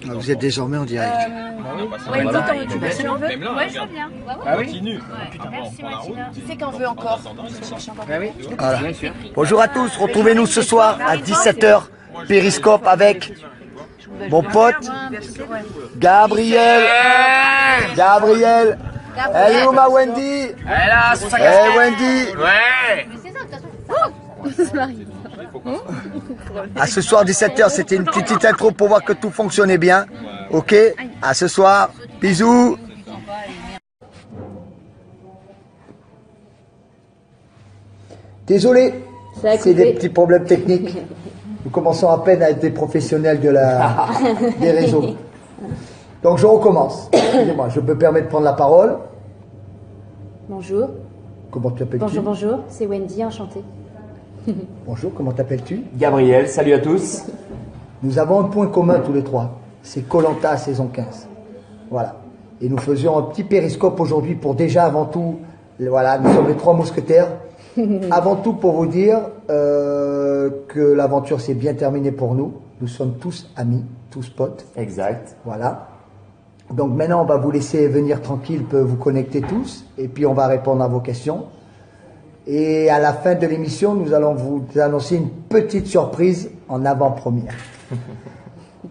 Vous êtes désormais en direct. Ouais, tu veux si on veut? Ouais, je veux bien. Ah oui? Continue. Merci Mathilda. Qui c'est qu'en veut encore? Ah oui? Voilà. Bonjour à tous, retrouvez-nous ce soir à 17h, Périscope avec mon pote Gabriel. Gabriel. Elle est où ma Wendy? Elle est là, sur sa Eh Wendy. Ouais! À ce soir 17h, c'était une petite intro pour voir que tout fonctionnait bien. Ok? À ce soir. Bisous. Désolé, c'est des petits problèmes techniques. Nous commençons à peine à être des professionnels des réseaux. Donc je recommence. Excusez-moi, je me permets de prendre la parole. Bonjour. Comment t'appelles-tu? Bonjour, bonjour. C'est Wendy, enchantée. Bonjour, comment t'appelles-tu? Gabriel, salut à tous. Nous avons un point commun tous les trois. C'est Koh-Lanta saison 15. Voilà. Et nous faisions un petit périscope aujourd'hui pour déjà avant tout, voilà, nous sommes les trois mousquetaires. Avant tout pour vous dire que l'aventure s'est bien terminée pour nous. Nous sommes tous amis, tous potes. Exact. Voilà. Donc maintenant on va vous laisser venir tranquille, vous connecter tous. Et puis on va répondre à vos questions. Et à la fin de l'émission, nous allons vous annoncer une petite surprise en avant-première.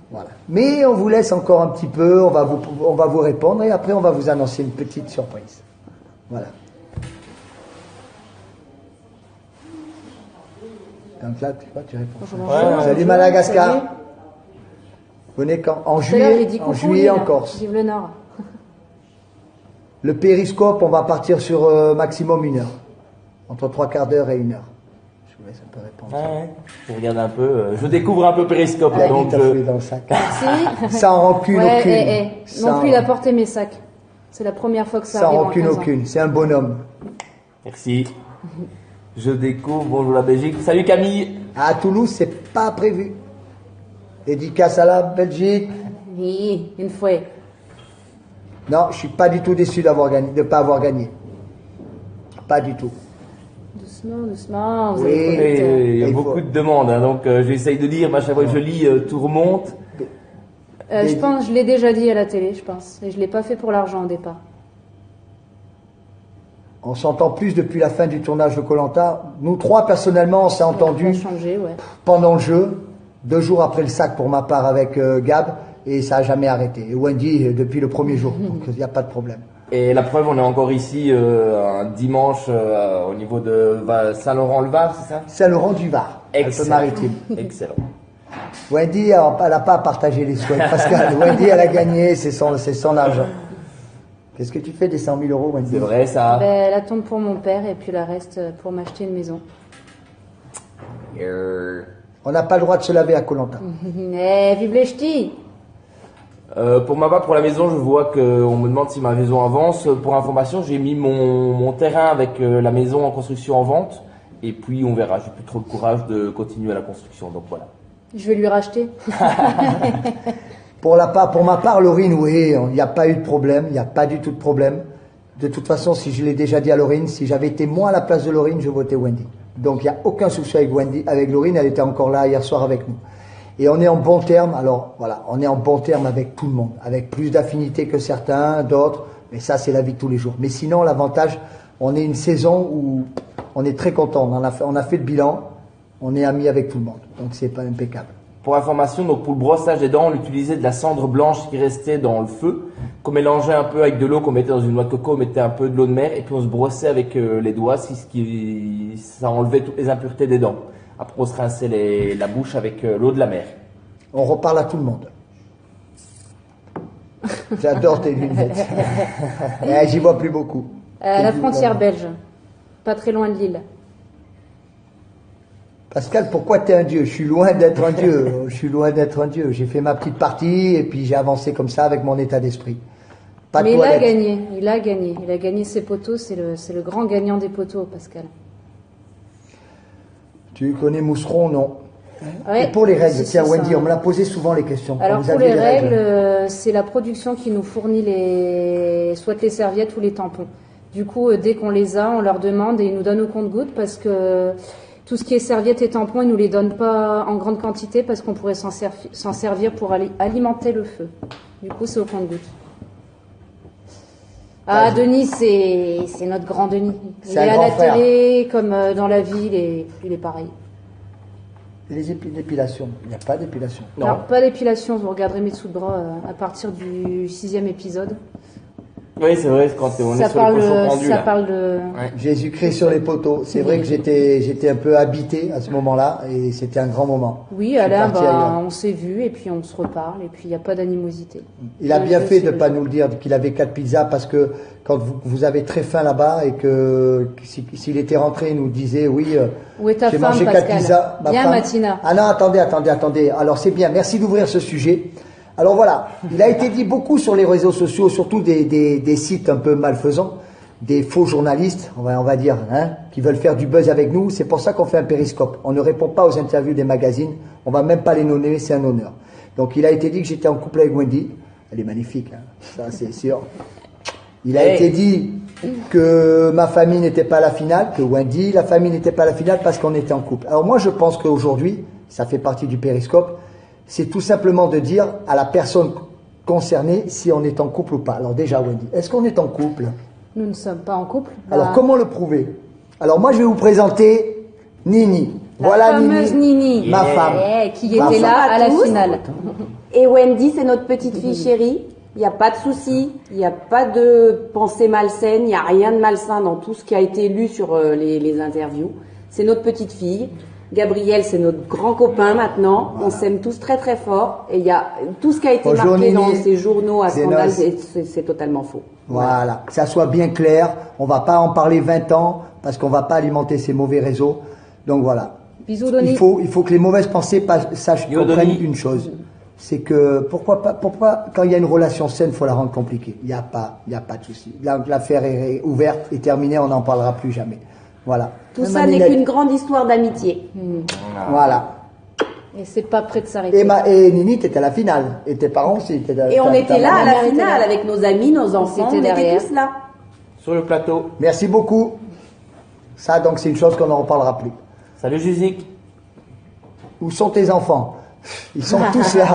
Voilà. Mais on vous laisse encore un petit peu, on va vous répondre et après on va vous annoncer une petite surprise. Voilà. Donc là, tu réponds. Bonjour. Salut Madagascar. Venez quand? En juillet en Corse. Vive le Nord. Le périscope, on va partir sur maximum 1 heure. Entre 3/4 d'heure et 1 heure. Je vous laisse un peu répondre. Ouais. Je regarde un peu, je découvre un peu Périscope. La Donc t'as fouillé dans le sac. Si. Sans rancune aucune. Non plus, il a porté mes sacs. C'est la première fois que ça arrive. Sans rancune en 15 ans. aucune. C'est un bonhomme. Merci. Je découvre, bonjour la Belgique. Salut Camille. À Toulouse, c'est pas prévu. Dédicace à la Belgique. Oui, une fois. Non, je suis pas du tout déçu de ne pas avoir gagné. Pas du tout. Doucement, doucement. Vous Oui. avez compris. Il y a il beaucoup faut- de demandes, hein, donc j'essaye de dire, mais à chaque fois que je lis, tout remonte. Je pense, je l'ai déjà dit à la télé, je pense. Et je l'ai pas fait pour l'argent au départ. On s'entend plus depuis la fin du tournage de Koh-Lanta. Nous trois, personnellement, on s'est Ça entendu a changé, ouais. pendant le jeu, 2 jours après le sac pour ma part avec Gab, et ça n'a jamais arrêté. Et Wendy, depuis le premier jour, donc il n'y a pas de problème. Et la preuve, on est encore ici un dimanche au niveau de Saint-Laurent-le-Var, c'est ça? Saint-Laurent-du-Var, Excellent. Alpes-Maritimes. Excellent. Wendy, elle n'a pas partagé les souhaits. Pascal, Wendy, elle a gagné, c'est son argent. Qu'est-ce que tu fais des 100 000 euros, Wendy? C'est vrai ça. Ben, la tombe pour mon père et puis la reste pour m'acheter une maison. On n'a pas le droit de se laver à Koh-Lanta. Eh, vive les ch'tis! Pour ma part, pour la maison, je vois qu'on me demande si ma maison avance. Pour information, j'ai mis mon terrain avec la maison en construction en vente. Et puis, on verra. J'ai plus trop le courage de continuer la construction. Donc voilà. Je vais lui racheter. Pour ma part, Laurine, oui, il n'y a pas eu de problème, il n'y a pas du tout de problème. De toute façon, si je l'ai déjà dit à Laurine, si j'avais été moi à la place de Laurine, je votais Wendy. Donc il n'y a aucun souci avec Laurine, elle était encore là hier soir avec nous. Et on est en bon terme, alors voilà, on est en bon terme avec tout le monde, avec plus d'affinité que certains, d'autres, mais ça c'est la vie de tous les jours. Mais sinon, l'avantage, on est une saison où on est très content, on a fait le bilan, on est amis avec tout le monde, donc c'est pas impeccable. Pour information, donc pour le brossage des dents, on utilisait de la cendre blanche qui restait dans le feu, qu'on mélangeait un peu avec de l'eau, qu'on mettait dans une noix de coco, on mettait un peu de l'eau de mer, et puis on se brossait avec les doigts, ça enlevait toutes les impuretés des dents. Après, on se rinçait la bouche avec l'eau de la mer. On reparle à tout le monde. J'adore tes lunettes. J'y vois plus beaucoup. La frontière belge. Pas très loin de Lille. Pascal, pourquoi t'es un dieu? Je suis loin d'être un dieu. Je suis loin d'être un dieu. J'ai fait ma petite partie et puis j'ai avancé comme ça avec mon état d'esprit. Pas de Mais toilette. il a gagné. Il a gagné ses poteaux. C'est le grand gagnant des poteaux, Pascal. Tu connais Mousseron, non? Ouais, Et pour les règles, si, tiens c'est Wendy, ça. on me l'a posé souvent les questions. Quand Alors vous pour aviez les règles, c'est la production qui nous fournit soit les serviettes ou les tampons. Du coup, dès qu'on les a, on leur demande et ils nous donnent au compte-gouttes parce que tout ce qui est serviettes et tampons, ils nous les donnent pas en grande quantité parce qu'on pourrait s'en servir pour alimenter le feu. Du coup, c'est au compte-gouttes. Ah, Denis, c'est notre grand Denis. Il est à la télé, comme dans la vie, il est pareil. Les dépilations, il n'y a pas d'épilation. Non, pas d'épilation, vous regarderez mes dessous de bras à partir du 6e épisode. Oui, c'est vrai, quand on est sur le cochon pendu. Ça parle de... Ouais. Jésus-Christ sur les poteaux. C'est vrai que j'étais un peu habité à ce moment-là et c'était un grand moment. Oui, Alain, on s'est vu et puis on se reparle et puis il n'y a pas d'animosité. Il a bien fait de ne pas nous le dire qu'il avait 4 pizzas parce que quand vous avez très faim là-bas et que s'il était rentré, il nous disait oui, où est ta j'ai femme, mangé 4 Pascal? pizzas. Bien, Matina. Ah non, attendez. Alors c'est bien, merci d'ouvrir ce sujet. Alors voilà, il a été dit beaucoup sur les réseaux sociaux, surtout des sites un peu malfaisants, des faux journalistes, on va dire, qui veulent faire du buzz avec nous. C'est pour ça qu'on fait un périscope. On ne répond pas aux interviews des magazines, on va même pas les nommer, c'est un honneur. Donc il a été dit que j'étais en couple avec Wendy. Elle est magnifique, ça c'est sûr. Il a été dit que ma famille n'était pas à la finale, que Wendy, la famille n'était pas à la finale parce qu'on était en couple. Alors moi je pense qu'aujourd'hui, ça fait partie du périscope, c'est tout simplement de dire à la personne concernée si on est en couple ou pas. Alors déjà, Wendy, est-ce qu'on est en couple? Nous ne sommes pas en couple. Alors comment le prouver? Alors moi, je vais vous présenter Nini. La fameuse Nini, ma femme. Qui était là à la finale. Et Wendy, c'est notre petite fille chérie. Il n'y a pas de souci, il n'y a pas de pensée malsaine, il n'y a rien de malsain dans tout ce qui a été lu sur les interviews. C'est notre petite fille. Gabriel, c'est notre grand copain maintenant. Voilà. On s'aime tous très très fort. Et il y a tout ce qui a été marqué dans ces journaux à scandale, c'est totalement faux. Voilà, que ça soit bien clair. On va pas en parler 20 ans parce qu'on va pas alimenter ces mauvais réseaux. Donc voilà. Bisous, Denis. Il faut que les mauvaises pensées comprennent une chose. C'est que pourquoi quand il y a une relation saine, faut la rendre compliquée. Il y a pas de souci. L'affaire est ouverte et terminée. On n'en parlera plus jamais. Voilà. Tout ça n'est qu'une grande histoire d'amitié. Voilà. Et c'est pas prêt de s'arrêter. Et Nini, t'étais à la finale. Et tes parents aussi. Et on était là à la finale avec nos amis, nos enfants. On était tous là. Sur le plateau. Merci beaucoup. Ça, donc, c'est une chose qu'on n'en reparlera plus. Salut, Juzik. Où sont tes enfants? Ils sont tous là.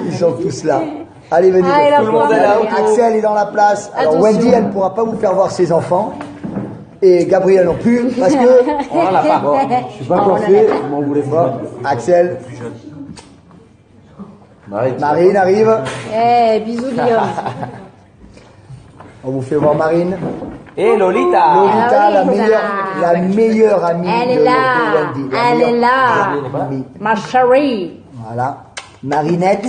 Ils sont tous là. Allez, venez. Tout le monde est là. Axel est dans la place. Alors, attention. Wendy, elle ne pourra pas vous faire voir ses enfants. Et Gabriel non plus, parce que... On en a pas. Bon, je suis pas coiffé, vous m'en voulez pas. Axel. Marine arrive. Bisous, Guillaume. On vous fait voir Marine. Et Lolita. Lolita, Ah oui, la meilleure amie Elle de est là. Wendy. Elle est là. Ma chérie. Voilà. Marinette.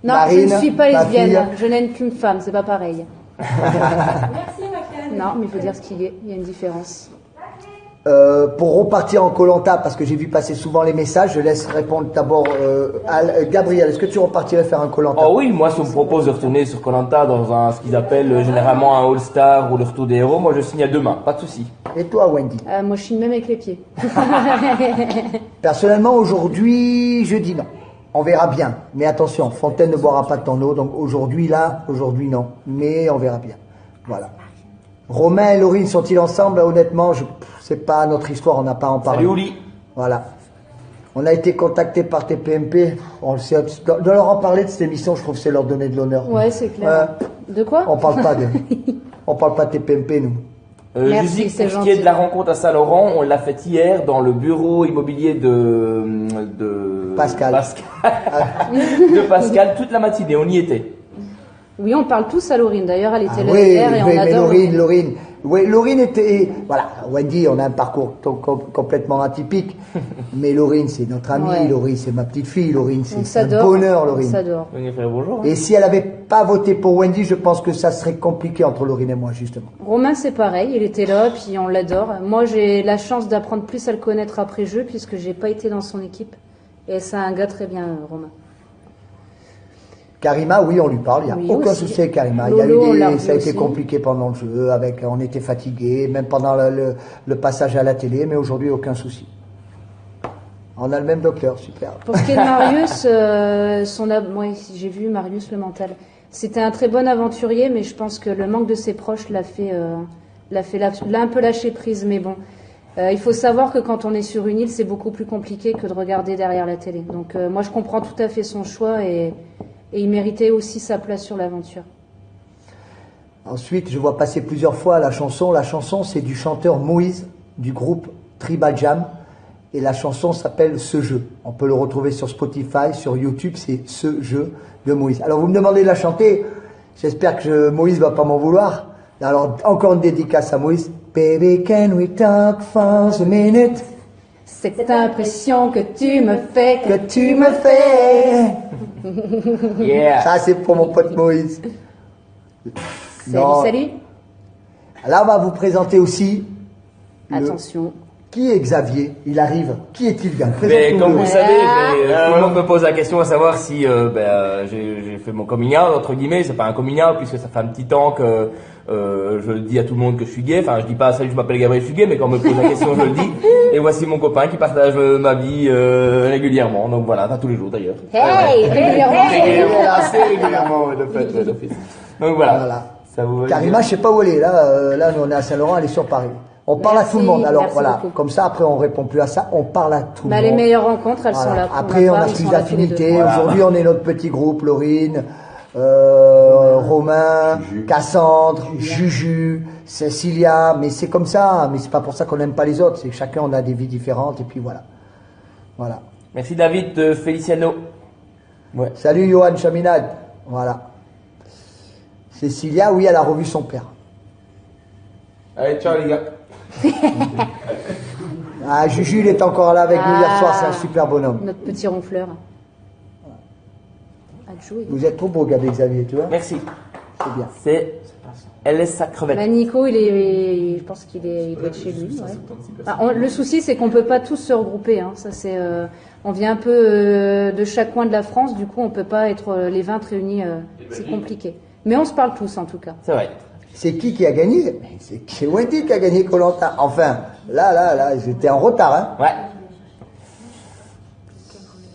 Non, Marine, je ne suis pas ma lesbienne. fille. Je n'aime qu'une femme, c'est pas pareil. Merci, Macron. Non, mais il faut dire ce qu'il y a. Il y a une différence. Pour repartir en Koh-Lanta, parce que j'ai vu passer souvent les messages, je laisse répondre d'abord à Gabriel. Est-ce que tu repartirais faire un Koh-Lanta? Oh oui, moi si on me propose de retourner sur Koh-Lanta dans ce qu'ils appellent généralement un All-Star ou le Retour des Héros, moi je signe à 2 mains, pas de souci. Et toi, Wendy? Moi, je chine même avec les pieds. Personnellement, aujourd'hui, je dis non. On verra bien. Mais attention, Fontaine ne boira pas de ton eau. Donc aujourd'hui, non. Mais on verra bien. Voilà. Romain et Laurine sont-ils ensemble? Honnêtement, c'est pas notre histoire, on n'a pas à en parler. Salut Ouli. Voilà. On a été contacté par TPMP. On le sait. De leur en parler de cette émission, je trouve que c'est leur donner de l'honneur. Ouais, c'est clair. De quoi? On parle pas de TPMP, nous. Merci, Juzik, c'est pour ce qui gentil. est de la rencontre à Saint-Laurent, on l'a faite hier dans le bureau immobilier de Pascal. de Pascal, toute la matinée, on y était. Oui, on parle tous à Laurine. D'ailleurs, elle était là Oui, hier et on mais adore. Laurine. Oui, Laurine était... Voilà, Wendy, on a un parcours complètement atypique. Mais Laurine, c'est notre amie. Ouais. Laurine, c'est ma petite fille. Laurine, On c'est un s'adore. bonheur, On Laurine. s'adore. On y fait bonjour. Et si elle n'avait pas voté pour Wendy, je pense que ça serait compliqué entre Laurine et moi, justement. Romain, c'est pareil. Il était là, puis on l'adore. Moi, j'ai la chance d'apprendre plus à le connaître après jeu, puisque j'ai pas été dans son équipe. Et c'est un gars très bien, Romain. Karima, oui, on lui parle, il n'y a Oui, aucun aussi. souci avec Karima. Lolo, on l'a vu ça a été aussi. compliqué pendant le jeu, on était fatigué, même pendant le passage à la télé, mais aujourd'hui, aucun souci. On a le même docteur, super. Pour ce qui est de Marius, ouais, j'ai vu Marius le mental. C'était un très bon aventurier, mais je pense que le manque de ses proches l'a un peu lâché prise. Mais bon, Il faut savoir que quand on est sur une île, c'est beaucoup plus compliqué que de regarder derrière la télé. Donc moi, je comprends tout à fait son choix et il méritait aussi sa place sur l'aventure. Ensuite, je vois passer plusieurs fois la chanson. La chanson, c'est du chanteur Moïse, du groupe Tribal Jam. Et la chanson s'appelle « Ce jeu ». On peut le retrouver sur Spotify, sur YouTube, c'est « Ce jeu » de Moïse. Alors, vous me demandez de la chanter. J'espère que Moïse va pas m'en vouloir. Alors, encore une dédicace à Moïse. « Baby, can we talk for a minute ?» Cette impression que tu me fais, Que tu me fais. Yeah. Ça, c'est pour mon pote Moïse. Non. Salut. Là, on va vous présenter aussi. Attention. Qui est Xavier? Il arrive. Qui est-il, gars? Mais Présente-nous-le. comme vous savez, tout le monde me pose la question à savoir si j'ai fait mon coming out, entre guillemets. C'est pas un coming out puisque ça fait un petit temps que je dis à tout le monde que je suis gay. Enfin, je dis pas salut, je m'appelle Gabriel, je suis gay, mais quand on me pose la question, je le dis. Et voici mon copain qui partage ma vie régulièrement. Donc voilà, pas tous les jours d'ailleurs. Hey, régulièrement. Assez régulièrement, de fait, d'office. Donc voilà. Voilà. Ça vous va Karima, je sais pas où elle est. Là, nous, on est à Saint-Laurent, elle est sur Paris. On parle à tout le monde. Alors merci voilà, beaucoup. comme ça, après, on répond plus à ça. On parle à tout le Les monde. meilleures rencontres, elles Voilà. sont là. Après, on a ils plus sont là tous les deux. d'affinités. Voilà. Aujourd'hui, on est notre petit groupe. Laurine, Romain, Cassandre, Juju, Cécilia. Mais c'est comme ça. Mais c'est pas pour ça qu'on n'aime pas les autres. C'est que chacun, on a des vies différentes. Et puis voilà. Voilà. Merci David Feliciano. Ouais. Salut, Johan Chaminade. Voilà. Cécilia, oui, elle a revu son père. Allez, ciao les gars. Ah, Juju, il est encore là avec nous hier soir. C'est un super bonhomme. Notre petit ronfleur. À jouer. Vous êtes trop beau, Gabi Xavier, tu vois. Merci. C'est bien. C'est LS crevette. Bah, Nico, je pense qu'il doit être chez lui. Ouais. Le souci, c'est qu'on peut pas tous se regrouper. Hein. Ça, c'est, on vient un peu de chaque coin de la France. Du coup, on peut pas être les 20 réunis. C'est compliqué. Mais on se parle tous, en tout cas. C'est vrai. C'est qui a gagné? C'est Wendy qui a gagné Koh-Lanta. Enfin, là, j'étais en retard, hein. Ouais.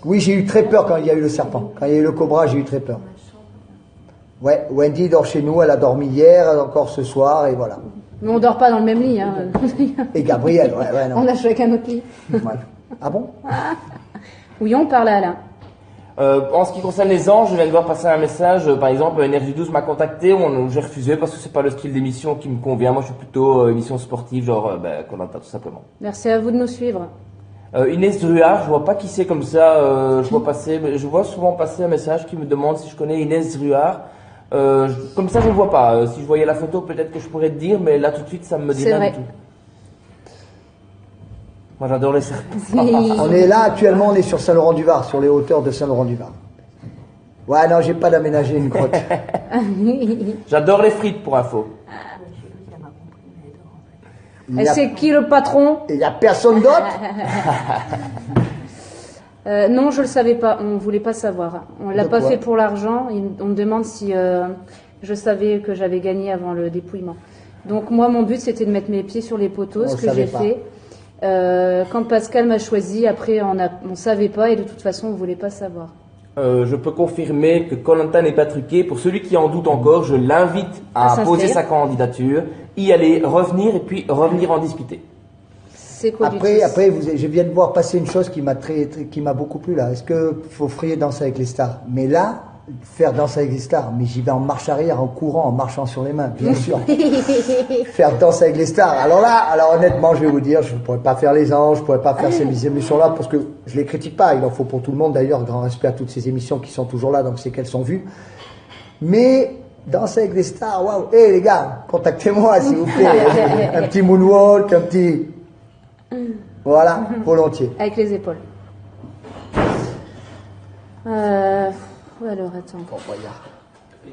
Oui, j'ai eu très peur quand il y a eu le serpent. Quand il y a eu le cobra, j'ai eu très peur. Ouais, Wendy dort chez nous, elle a dormi hier, encore ce soir, et voilà. Mais on dort pas dans le même lit. Hein. Et Gabriel, ouais, non. On a chacun notre lit. Ouais. Ah bon? Oui, on parle à Alain. En ce qui concerne les anges, je viens de voir passer un message. Par exemple, Énergie 12 m'a contacté. J'ai refusé parce que c'est pas le style d'émission qui me convient. Moi, je suis plutôt émission sportive, genre Koh-Lanta tout simplement. Merci à vous de nous suivre. Inès Druard, je vois pas qui c'est comme ça. Je vois souvent passer un message qui me demande si je connais Inès Druard. Comme ça, je ne vois pas. Si je voyais la photo, peut-être que je pourrais te dire, mais là tout de suite, ça me dit C'est rien vrai. du tout. Moi, j'adore les serpents. On est là, actuellement, on est sur Saint-Laurent-du-Var, sur les hauteurs de Saint-Laurent-du-Var. Ouais, non, j'ai pas d'aménager une grotte. J'adore les frites, pour info. Il Et y a- c'est qui le patron? il y a personne d'autre? Non, je le savais pas. On voulait pas savoir. On l'a De pas quoi fait pour l'argent. On me demande si je savais que j'avais gagné avant le dépouillement. Donc moi, mon but, c'était de mettre mes pieds sur les poteaux, On ce le que savait j'ai pas. fait. Quand Pascal m'a choisi, après, on savait pas et de toute façon, on voulait pas savoir. Je peux confirmer que Koh-Lanta n'est pas truqué. Pour celui qui en doute encore, je l'invite À à poser s'inscrire. sa candidature, y aller, revenir et puis revenir en discuter. C'est quoi Après, je viens de voir passer une chose qui m'a beaucoup plu là. Est-ce que faut frayer Danse avec les stars? Mais là, faire Danse avec les stars, mais j'y vais en marche arrière, en courant, en marchant sur les mains, bien sûr. Faire Danse avec les stars. Alors honnêtement, je vais vous dire, je ne pourrais pas faire les anges, je ne pourrais pas faire ces émissions-là parce que je les critique pas. Il en faut pour tout le monde d'ailleurs. Grand respect à toutes ces émissions qui sont toujours là, donc c'est qu'elles sont vues. Mais Danse avec les stars, waouh! Eh les gars, contactez-moi s'il vous plaît. Un petit moonwalk, un petit. Voilà, volontiers. Avec les épaules. Alors, attends.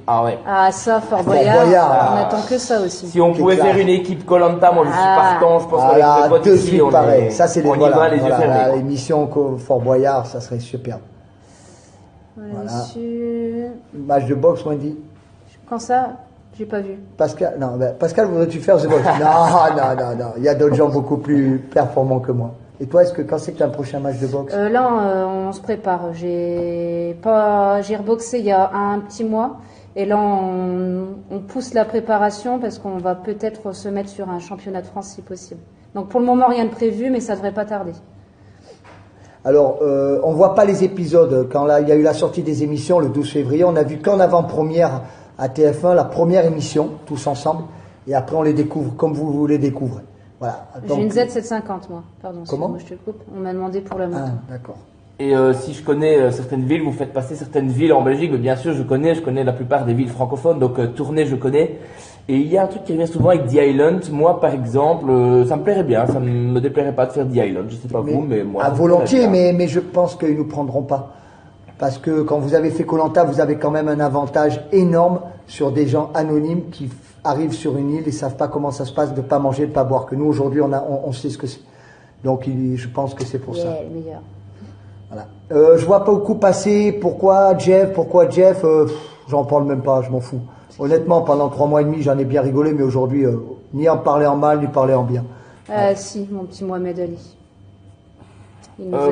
Ah ouais. Ah, ça, Fort Fort Boyard. Boyard. On attend que ça aussi. Si on pouvait classe. faire une équipe Koh-Lanta, moi je suis Ah. partant, je pense qu'avec Voilà, mes potes de ici, suite on pareil. est- Ça, c'est les on y va les yeux fermés. quoi. l'émission Fort Boyard, ça serait superbe. Voilà. Monsieur... Match de boxe, Wendy. Quand ça, j'ai pas vu. Pascal, non, Pascal, voudrais-tu faire The Box? Non. Il y a d'autres gens beaucoup plus performants que moi. Et toi, quand c'est que tu as un prochain match de boxe? Là, on se prépare. J'ai reboxé il y a un petit mois. Et là, on pousse la préparation parce qu'on va peut-être se mettre sur un championnat de France si possible. Donc pour le moment, rien de prévu, mais ça devrait pas tarder. Alors, on voit pas les épisodes. Quand il y a eu la sortie des émissions le 12 février, on a vu qu'en avant-première à TF1 la première émission, tous ensemble, et après on les découvre comme vous les découvrez. Voilà. J'ai une Z750 moi. Pardon. Comment ? Moi je te coupe. On m'a demandé pour la moto. Ah, d'accord. Et si je connais certaines villes, vous faites passer certaines villes en Belgique, mais bien sûr je connais la plupart des villes francophones, donc Tournai je connais. Et il y a un truc qui revient souvent avec The Island. Moi par exemple, ça me plairait bien, ça me déplairait pas de faire The Island. Je sais pas vous, mais moi. À volontiers, mais je pense qu'ils nous prendront pas. Parce que quand vous avez fait Koh-Lanta, vous avez quand même un avantage énorme sur des gens anonymes qui arrivent sur une île et savent pas comment ça se passe de pas manger, de pas boire. Que nous aujourd'hui on sait ce que c'est. Donc je pense que c'est pour ça. Le meilleur. Voilà. Je vois pas beaucoup passer. Pourquoi Jeff j'en parle même pas, je m'en fous. Honnêtement, pendant 3 mois et demi, j'en ai bien rigolé, mais aujourd'hui, ni en parler en mal, ni parler en bien. Si, mon petit Mohamed Ali.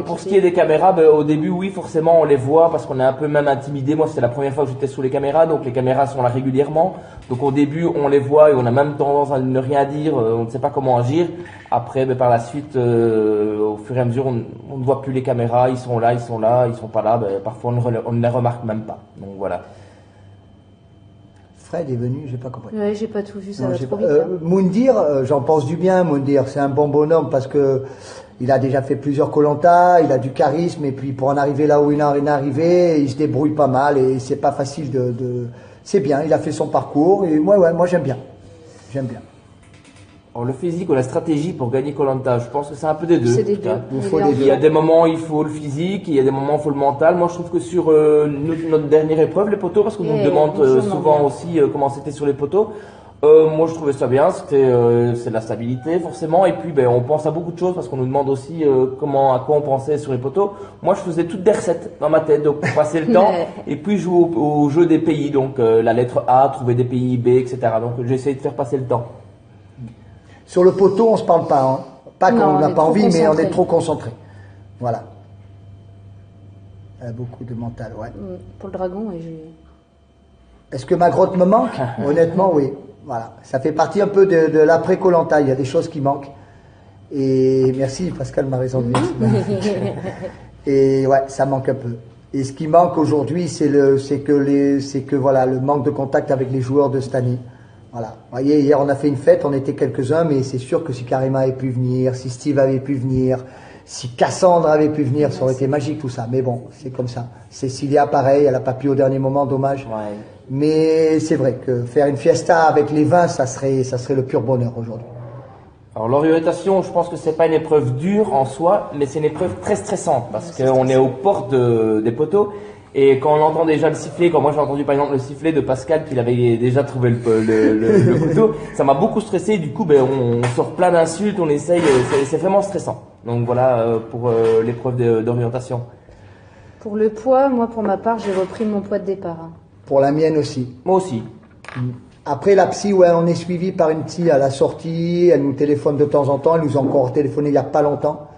Pour ce qui est des caméras, au début, oui, forcément, on les voit parce qu'on est un peu même intimidé. Moi, c'était la première fois que j'étais sous les caméras, donc les caméras sont là régulièrement. Donc au début, on les voit et on a même tendance à ne rien dire, on ne sait pas comment agir. Après, par la suite, au fur et à mesure, on ne voit plus les caméras, ils sont là, ils sont pas là. Parfois, on ne les remarque même pas. Donc voilà. Fred est venu, j'ai pas compris. Ouais, j'ai pas tout vu, ça va trop pas... vite. Moundir, j'en pense du bien, Moundir, c'est un bon bonhomme parce que il a déjà fait plusieurs Koh-Lanta, il a du charisme et puis pour en arriver là où il en est arrivé, il se débrouille pas mal et c'est pas facile c'est bien, il a fait son parcours et moi j'aime bien. J'aime bien. Alors, le physique ou la stratégie pour gagner Koh-Lanta, je pense que c'est un peu des deux. C'est des deux. Il y a des moments il faut le physique, il y a des moments il faut le mental. Moi je trouve que sur notre dernière épreuve, les poteaux, parce qu'on nous demande souvent aussi comment c'était sur les poteaux, moi je trouvais ça bien, c'est de la stabilité forcément, et puis on pense à beaucoup de choses parce qu'on nous demande aussi à quoi on pensait sur les poteaux. Moi je faisais toutes des recettes dans ma tête, donc pour passer le temps, et puis jouer au jeu des pays, donc la lettre A, trouver des pays B, etc. Donc j'ai essayé de faire passer le temps. Sur le poteau, on se parle pas, hein. Pas qu'on n'a pas envie, mais on est trop concentré. Voilà. Beaucoup de mental, ouais. Pour le dragon, Est-ce que ma grotte me manque? Honnêtement, oui. Voilà. Ça fait partie un peu de l'après Koh-Lanta. Il y a des choses qui manquent. Et merci, Pascal m'a raison de dire. Et ouais, ça manque un peu. Et ce qui manque aujourd'hui, c'est que voilà, le manque de contact avec les joueurs de cette année. Voilà. Vous voyez, hier on a fait une fête, on était quelques-uns, mais c'est sûr que si Karima avait pu venir, si Steve avait pu venir, si Cassandre avait pu venir, ça aurait été magique tout ça. Mais bon, c'est comme ça. Cécilia, pareil, elle n'a pas pu au dernier moment, dommage. Ouais. Mais c'est vrai que faire une fiesta avec les vins, ça serait le pur bonheur aujourd'hui. Alors l'orientation, je pense que c'est pas une épreuve dure en soi, mais c'est une épreuve très stressante parce qu'on est aux portes des poteaux. Et quand on entend déjà le sifflet, quand moi j'ai entendu par exemple le sifflet de Pascal qu'il avait déjà trouvé le couteau, ça m'a beaucoup stressé. Du coup, on sort plein d'insultes, on essaye, c'est vraiment stressant. Donc voilà pour l'épreuve d'orientation. Pour le poids, moi pour ma part, j'ai repris mon poids de départ. Pour la mienne aussi. Moi aussi. Après la psy, ouais, on est suivi par une psy à la sortie, elle nous téléphone de temps en temps, elle nous a encore téléphoné il n'y a pas longtemps.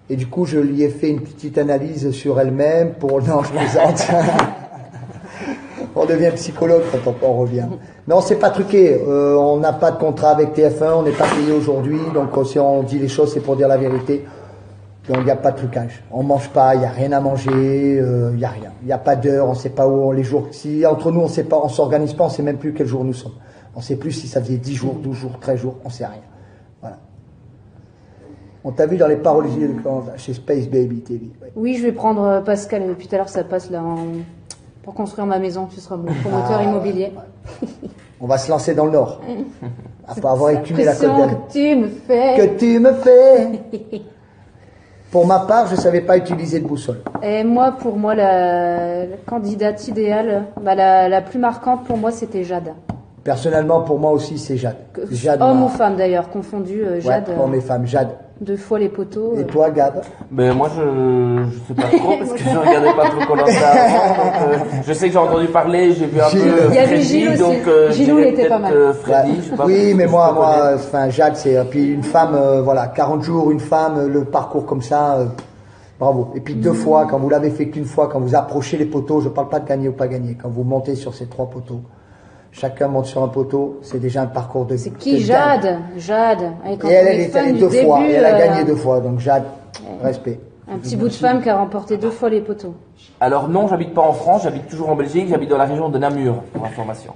Et du coup, je lui ai fait une petite analyse sur elle-même pour... Non, je plaisante. On devient psychologue quand on revient. Non, c'est pas truqué. On n'a pas de contrat avec TF1, on n'est pas payé aujourd'hui. Donc, si on dit les choses, c'est pour dire la vérité. Donc, il n'y a pas de trucage. On mange pas, il n'y a rien à manger, il n'y a rien. Il n'y a pas d'heure, on ne sait pas où les jours... Si entre nous, on sait pas, on s'organise pas, on ne sait même plus quel jour nous sommes. On ne sait plus si ça faisait 10 jours, 12 jours, 13 jours, on ne sait rien. Voilà. On t'a vu dans les paroles chez Space Baby TV. Ouais. Oui, je vais prendre Pascal. Depuis tout à l'heure, ça passe là pour construire ma maison. Tu seras mon promoteur immobilier. Ouais. On va se lancer dans le Nord. Après avoir écumé la côte d'Azur. Que tu me fais. Pour ma part, je ne savais pas utiliser de boussole. Et moi, pour moi, la candidate idéale, la plus marquante pour moi, c'était Jade. Personnellement, pour moi aussi, c'est Jade. Homme ou femme d'ailleurs, confondu. Jade. Ouais, homme et femme, Jade. 2 fois les poteaux. Et toi, Gab? Moi, je sais pas trop parce que je regardais pas trop Koh-Lanta avant. Je sais que j'ai entendu parler, j'ai vu un peu. Il y avait Gilles aussi. Donc, Gilles, il était pas mal. Freddy, je sais pas, oui, mais moi, enfin, Jade, c'est puis une femme, voilà, 40 jours, une femme, le parcours comme ça, bravo. Et puis 2 fois, quand vous l'avez fait qu'une fois, quand vous approchez les poteaux, je parle pas de gagner ou pas gagner, quand vous montez sur ces 3 poteaux, chacun monte sur un poteau, c'est déjà un parcours de vie. C'est qui Jade. Et elle est allée 2 fois, et elle a gagné 2 fois, donc Jade, respect. Un petit bout de femme qui a remporté 2 fois les poteaux. Alors non, j'habite pas en France, j'habite toujours en Belgique, j'habite dans la région de Namur, pour information.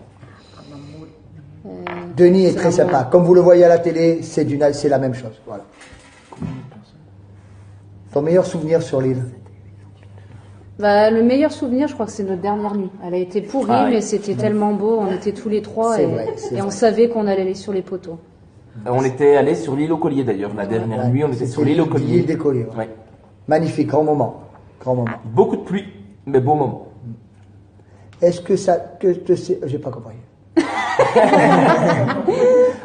Denis est très sympa. Comme vous le voyez à la télé, c'est la même chose. Voilà. Ton meilleur souvenir sur l'île? Le meilleur souvenir, je crois que c'est notre dernière nuit. Elle a été pourrie, mais c'était tellement beau. On était tous les 3 et on savait qu'on allait aller sur les poteaux. On était allé sur l'île aux Colliers d'ailleurs. La dernière nuit, on était sur l'île aux Colliers. L'île des Colliers. Ouais. Magnifique, grand moment. Beaucoup de pluie, mais beau moment. Est-ce que ça... J'ai pas compris.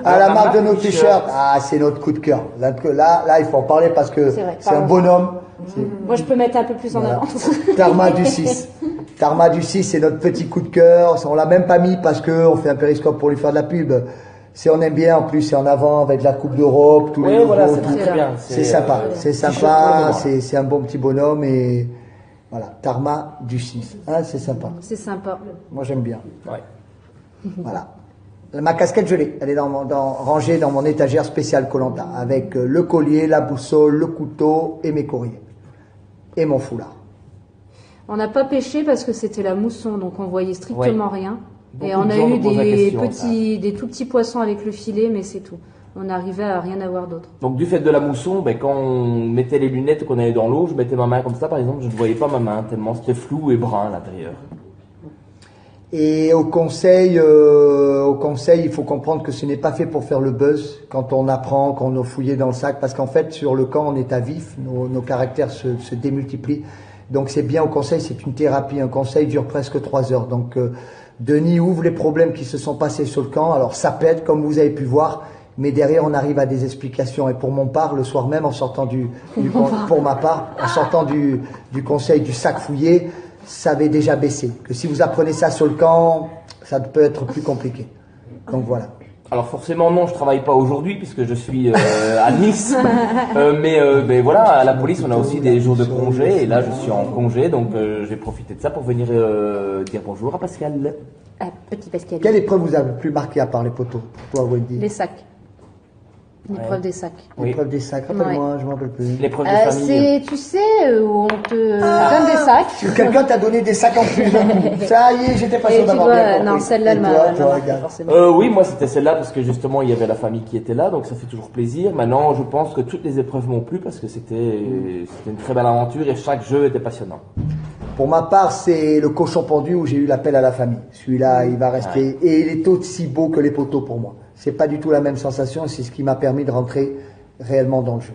À la marque de nos t-shirts, c'est notre coup de cœur. Là, il faut en parler parce que c'est un bonhomme. Moi, je peux mettre un peu plus en avant. Tarma du 6. Tarma du 6, c'est notre petit coup de cœur. On l'a même pas mis parce qu'on fait un périscope pour lui faire de la pub. On aime bien, en plus, c'est en avant avec la Coupe d'Europe, tous les voilà, c'est très bien. C'est sympa, c'est un bon petit bonhomme et voilà, Tarma du 6. C'est sympa. C'est sympa. Moi, j'aime bien. Ouais. Voilà. Ma casquette, je l'ai. Elle est rangée dans mon étagère spéciale Koh-Lanta avec le collier, la boussole, le couteau et mes courriers. Et mon foulard. On n'a pas pêché parce que c'était la mousson, donc on voyait strictement rien. Beaucoup et on a eu des tout petits poissons avec le filet, mais c'est tout. On arrivait à rien avoir d'autre. Donc du fait de la mousson, quand on mettait les lunettes et qu'on allait dans l'eau, je mettais ma main comme ça par exemple, je ne voyais pas ma main tellement c'était flou et brun à l'intérieur. Et au conseil, il faut comprendre que ce n'est pas fait pour faire le buzz quand on apprend, qu'on a fouillé dans le sac, parce qu'en fait, sur le camp, on est à vif, nos caractères se démultiplient. Donc c'est bien au conseil, c'est une thérapie. Un conseil dure presque 3 heures. Donc Denis ouvre les problèmes qui se sont passés sur le camp. Alors ça pète, comme vous avez pu voir, mais derrière, on arrive à des explications. Et pour mon part, le soir même, en sortant pour ma part, en sortant du conseil du sac fouillé, ça avait déjà baissé. Que si vous apprenez ça sur le camp, ça peut être plus compliqué. Donc voilà. Alors forcément non, je travaille pas aujourd'hui puisque je suis à Nice. Mais voilà, à la police on a aussi des jours de congé et là je suis en congé donc j'ai profité de ça pour venir dire bonjour à Pascal. Petit Pascal. Quelle épreuve vous a le plus marqué à part les poteaux, toi Wendy? Les sacs. L'épreuve des sacs. L'épreuve des sacs, rappelle-moi, je ne me rappelle plus. L'épreuve de famille. Tu sais, où on te donne des sacs. Quelqu'un t'a donné des sacs en plus. Ça y est, j'étais pas sûr d'avoir bien compris. Non, celle-là, elle m'a forcément. Oui, moi c'était celle-là parce que justement il y avait la famille qui était là, donc ça fait toujours plaisir. Maintenant, je pense que toutes les épreuves m'ont plu parce que c'était une très belle aventure et chaque jeu était passionnant. Pour ma part, c'est le cochon pendu où j'ai eu l'appel à la famille. Celui-là, il va rester. Et il est aussi beau que les poteaux pour moi. C'est pas du tout la même sensation, c'est ce qui m'a permis de rentrer réellement dans le jeu,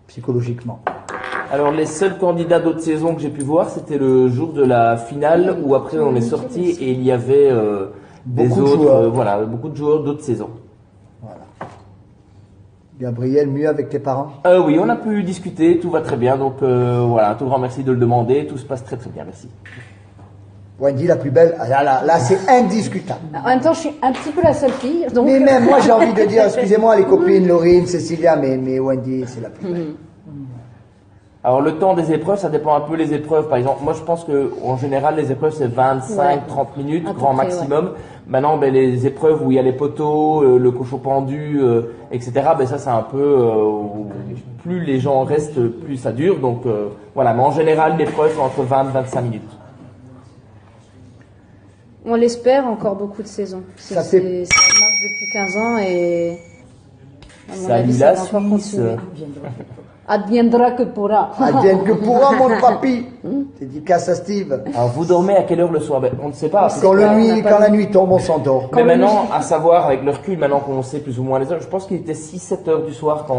psychologiquement. Alors les seuls candidats d'autres saisons que j'ai pu voir, c'était le jour de la finale où après on est sorti et il y avait beaucoup de joueurs d'autres saisons. Voilà. Gabriel, mieux avec tes parents? Oui, on a pu discuter, tout va très bien, donc voilà, un tout grand merci de le demander, tout se passe très très bien, merci. Wendy, la plus belle, là c'est indiscutable. En même temps, je suis un petit peu la seule fille. Donc... Mais même moi, j'ai envie de dire, excusez-moi, les copines, Laurine, Cécilia, mais Wendy, c'est la plus belle. Alors, le temps des épreuves, ça dépend un peu des épreuves. Par exemple, moi, je pense que en général, les épreuves, c'est 25-30 minutes, grand maximum. Ouais. Maintenant, les épreuves où il y a les poteaux, le cochon pendu, etc., ça, c'est un peu... plus les gens restent, plus ça dure. Donc, voilà. Mais en général, l'épreuve, c'est entre 20 et 25 minutes. On l'espère encore beaucoup de saisons. Ça marche depuis 15 ans et à mon avis, ça va encore continuer. Adviendra que pourra. Adviendra que pourra, mon papy. Dédicace à Steve. Alors, vous dormez à quelle heure le soir? On ne sait pas. Quand la nuit tombe, on s'endort. Mais maintenant, à savoir, avec le recul, maintenant qu'on sait plus ou moins les heures, je pense qu'il était 6-7 heures du soir quand...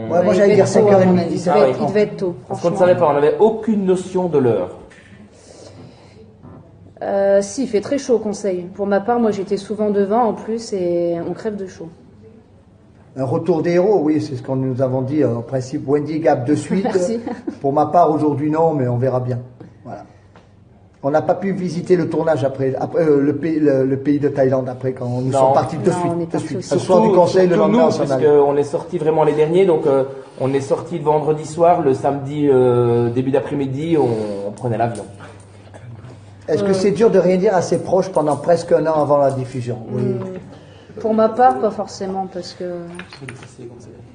Ouais, moi j'allais dire 5h30. Il devait être tôt. Parce qu'on ne savait pas, on n'avait aucune notion de l'heure. Si, il fait très chaud au conseil. Pour ma part, moi j'étais souvent devant en plus et on crève de chaud. Un retour des héros, oui, c'est ce qu'on nous avons dit. En principe, Wendy Gap de suite. Merci. Pour ma part, aujourd'hui non, mais on verra bien. Voilà. On n'a pas pu visiter le tournage après le pays de Thaïlande après quand nous sommes partis de suite. Ce soir du conseil, le lendemain, on est sortis vraiment les derniers, donc on est sortis le vendredi soir, le samedi début d'après-midi, on prenait l'avion. Est-ce que c'est dur de rien dire à ses proches pendant presque un an avant la diffusion? Oui. Pour ma part, pas forcément, parce que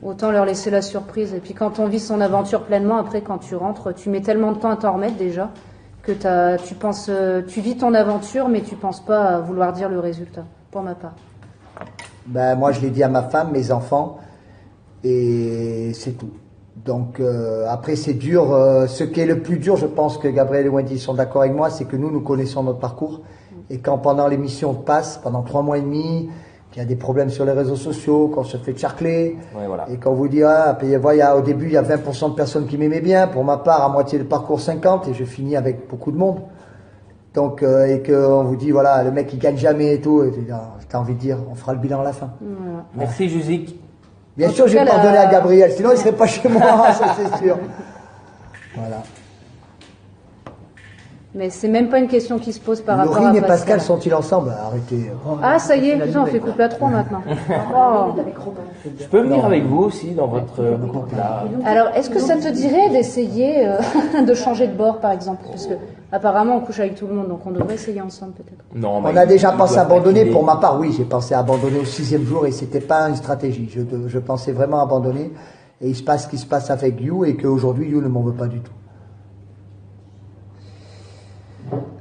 autant leur laisser la surprise. Et puis quand on vit son aventure pleinement, après quand tu rentres, tu mets tellement de temps à t'en remettre déjà que tu vis ton aventure, mais tu penses pas à vouloir dire le résultat. Pour ma part. Ben moi, je l'ai dit à ma femme, mes enfants, et c'est tout. Donc après, c'est dur. Ce qui est le plus dur, je pense que Gabriel et Wendy sont d'accord avec moi, c'est que nous connaissons notre parcours. Et quand pendant l'émission passe, pendant 3 mois et demi, qu'il y a des problèmes sur les réseaux sociaux, qu'on se fait charcler, et qu'on vous dit, au début, il y a 20% de personnes qui m'aimaient bien, pour ma part, à moitié de parcours 50, et je finis avec beaucoup de monde. Donc, et qu'on vous dit, voilà, le mec, il gagne jamais et tout, et t'as envie de dire, on fera le bilan à la fin. Voilà. Merci, Juzik. Bien sûr, j'ai pardonné à Gabriel, sinon il serait pas chez moi, ça c'est sûr. Voilà. Mais c'est même pas une question qui se pose par rapport à Laurine et Pascal sont-ils ensemble? Arrêtez. Ah, ça y est, putain, on fait couple à 3 maintenant. Oh. Je peux venir avec vous aussi dans votre couple là. Alors, est-ce que ça te dirait d'essayer de changer de bord, par exemple? Parce que apparemment, on couche avec tout le monde, donc on devrait essayer ensemble peut-être. Non, on a déjà pensé à abandonner. Pour ma part, oui, j'ai pensé à abandonner au 6e jour et c'était pas une stratégie. Je pensais vraiment abandonner. Et il se passe ce qui se passe avec You et qu'aujourd'hui, You ne m'en veut pas du tout.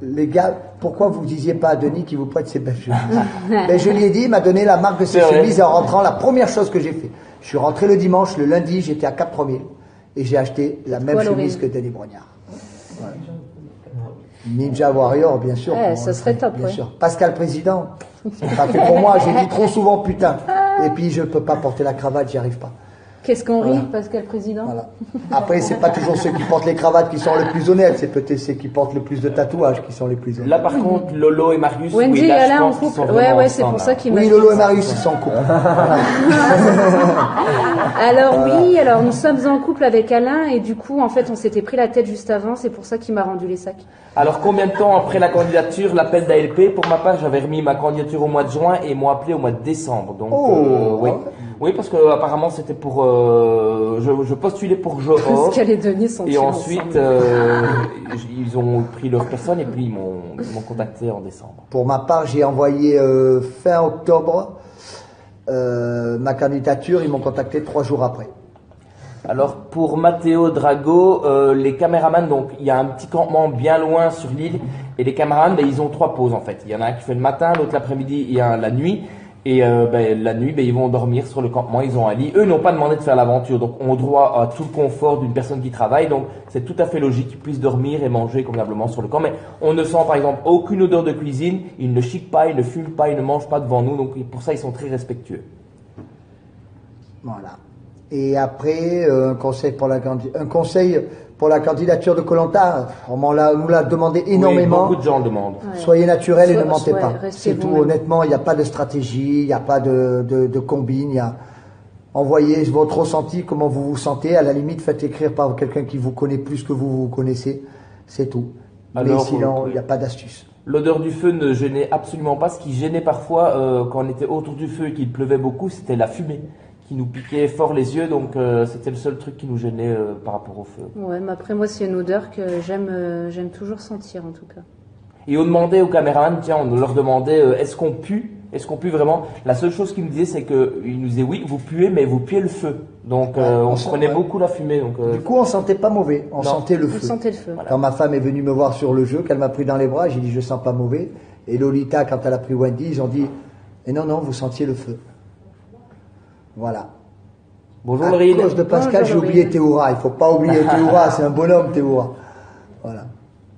Les gars, pourquoi vous disiez pas à Denis qu'il vous prête ses belles chemises? Ben, je lui ai dit, il m'a donné la marque de ses chemises et en rentrant, la première chose que j'ai fait. Je suis rentré le dimanche, le lundi, j'étais à Cap Premier et j'ai acheté la même chemise que Denis Brognard. Voilà. Ninja Warrior, bien sûr. Ça serait top, bien sûr. Pascal Président, c'est pas fait pour moi, j'ai dit trop souvent putain. Et puis je peux pas porter la cravate, j'y arrive pas. Qu'est-ce qu'on rit, Pascal Président? Voilà. Après, c'est pas toujours ceux qui portent les cravates qui sont le plus honnêtes, c'est peut-être ceux qui portent le plus de tatouages qui sont les plus honnêtes. Là, par contre, Lolo et Marius, Wendy et Alain en couple. Ouais, c'est pour ça qu'ils Oui, Lolo et Marius, ils sont en couple. Alors nous sommes en couple avec Alain et du coup, en fait, on s'était pris la tête juste avant, c'est pour ça qu'il m'a rendu les sacs. Alors, combien de temps après la candidature, l'appel d'ALP? Pour ma part, j'avais remis ma candidature au mois de juin et ils m'ont appelé au mois de décembre. Donc, oui. Oui, parce que apparemment c'était pour je postulais pour Johor. Et ensuite ils ont pris leur personne et puis ils m'ont contacté en décembre. Pour ma part, j'ai envoyé fin octobre ma candidature. Ils m'ont contacté 3 jours après. Alors pour Matteo Drago, les caméramans, donc il y a un petit campement bien loin sur l'île et les caméramans, ils ont 3 pauses en fait. Il y en a un qui fait le matin, l'autre l'après-midi et un la nuit. Et la nuit, ils vont dormir sur le campement, ils ont un lit. Eux n'ont pas demandé de faire l'aventure, donc ont droit à tout le confort d'une personne qui travaille. Donc c'est tout à fait logique qu'ils puissent dormir et manger convenablement sur le camp. Mais on ne sent par exemple aucune odeur de cuisine, ils ne chiquent pas, ils ne fument pas, ils ne mangent pas devant nous. Donc pour ça, ils sont très respectueux. Voilà. Et après, un conseil pour la candidature de Koh Lanta, on nous l'a demandé énormément. Oui, beaucoup de gens le demandent. Ouais. Soyez naturel et ne mentez pas. C'est tout. Même. Honnêtement, il n'y a pas de stratégie, il n'y a pas de combine. Envoyez votre ressenti, comment vous vous sentez. À la limite, faites écrire par quelqu'un qui vous connaît plus que vous connaissez. C'est tout. Mais sinon, il n'y a pas d'astuce. L'odeur du feu ne gênait absolument pas. Ce qui gênait parfois, quand on était autour du feu et qu'il pleuvait beaucoup, c'était la fumée qui nous piquait fort les yeux, donc c'était le seul truc qui nous gênait par rapport au feu. Ouais, mais après moi c'est une odeur que j'aime toujours sentir en tout cas. Et on demandait aux caméramans, on leur demandait est-ce qu'on pue vraiment? La seule chose qu'ils nous disaient c'est qu'ils nous disaient oui, vous puez, mais vous puez le feu. Donc on prenait beaucoup la fumée. Donc, du coup on sentait pas mauvais, on sentait le feu. On sentait le feu. Voilà. Quand ma femme est venue me voir sur le jeu, qu'elle m'a pris dans les bras, j'ai dit je sens pas mauvais. Et Lolita, quand elle a pris Wendy, ils ont dit non, vous sentiez le feu. Voilà. Bonjour à Laurine. cause de Pascal, j'ai oublié Théoura. Il faut pas oublier Théoura, c'est un bonhomme Théoura. Voilà.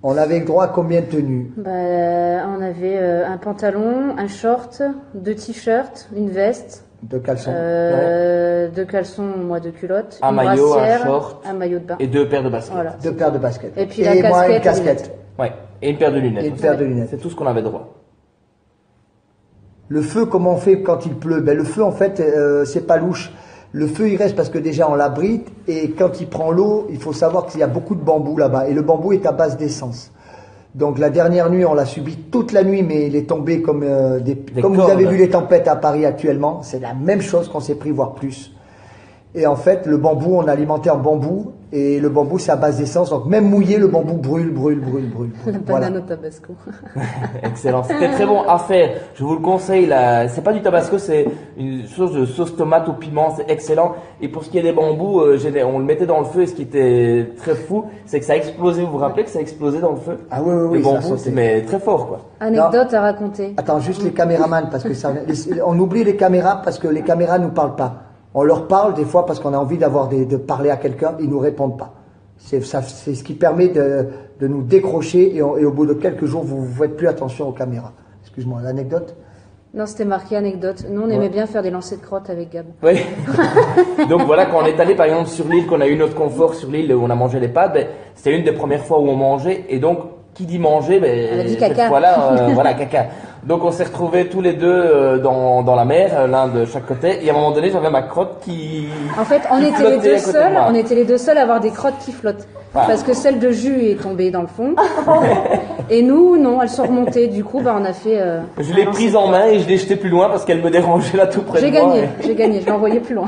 On avait droit à combien de tenues? On avait un pantalon, un short, 2 t-shirts, une veste. 2 caleçons. 2 caleçons, moi 2 culottes. Un maillot, un short. Un maillot de bain. Et 2 paires de baskets. Voilà. 2 paires de baskets. Et puis la casquette. Moi, une casquette. Ouais. Et une paire de lunettes. Et une paire de lunettes. C'est tout ce qu'on avait droit. Le feu, comment on fait quand il pleut? Le feu, en fait, c'est pas louche. Le feu, il reste parce que déjà on l'abrite et quand il prend l'eau, il faut savoir qu'il y a beaucoup de bambou là-bas et le bambou est à base d'essence. Donc la dernière nuit, on l'a subi toute la nuit, mais il est tombé comme comme vous avez vu les tempêtes à Paris actuellement. C'est la même chose qu'on s'est pris, voire plus. Et en fait, le bambou, on alimentait en bambou Et le bambou, c'est à base d'essence. Donc même mouillé, le bambou brûle. La banane au tabasco. Excellent. C'était très bon à faire. Je vous le conseille. C'est pas du tabasco, c'est une chose de sauce tomate au piment. C'est excellent. Et pour ce qui est des bambous, on le mettait dans le feu. Et ce qui était très fou, c'est que ça a explosé. Vous vous rappelez que ça a explosé dans le feu? Ah oui. Le bambou, mais très fort, quoi. Anecdote à raconter. Attends, juste les caméramans, parce que on oublie les caméras parce que les caméras nous parlent pas. On leur parle des fois parce qu'on a envie de parler à quelqu'un, ils nous répondent pas. C'est ce qui permet de nous décrocher et au bout de quelques jours, vous faites plus attention aux caméras. Excuse-moi, l'anecdote? Non, c'était marqué anecdote. Nous, on aimait bien faire des lancers de crottes avec Gab. Oui. Donc voilà, quand on est allé par exemple sur l'île, qu'on a eu notre confort sur l'île où on a mangé les pâtes, c'était une des premières fois où on mangeait. Et donc, qui dit manger, Elle a dit caca. cette fois-là, voilà, caca. Donc on s'est retrouvés tous les deux dans la mer, l'un de chaque côté. Et à un moment donné, j'avais ma crotte qui. En fait, on était les deux seuls à avoir des crottes qui flottent. Voilà. Parce que celle de jus est tombée dans le fond. Et nous, non, elles sont remontées. Du coup, on a fait. Je l'ai prise en main et je l'ai jetée plus loin parce qu'elle me dérangeait là tout près de moi. J'ai gagné, je l'ai envoyée plus loin.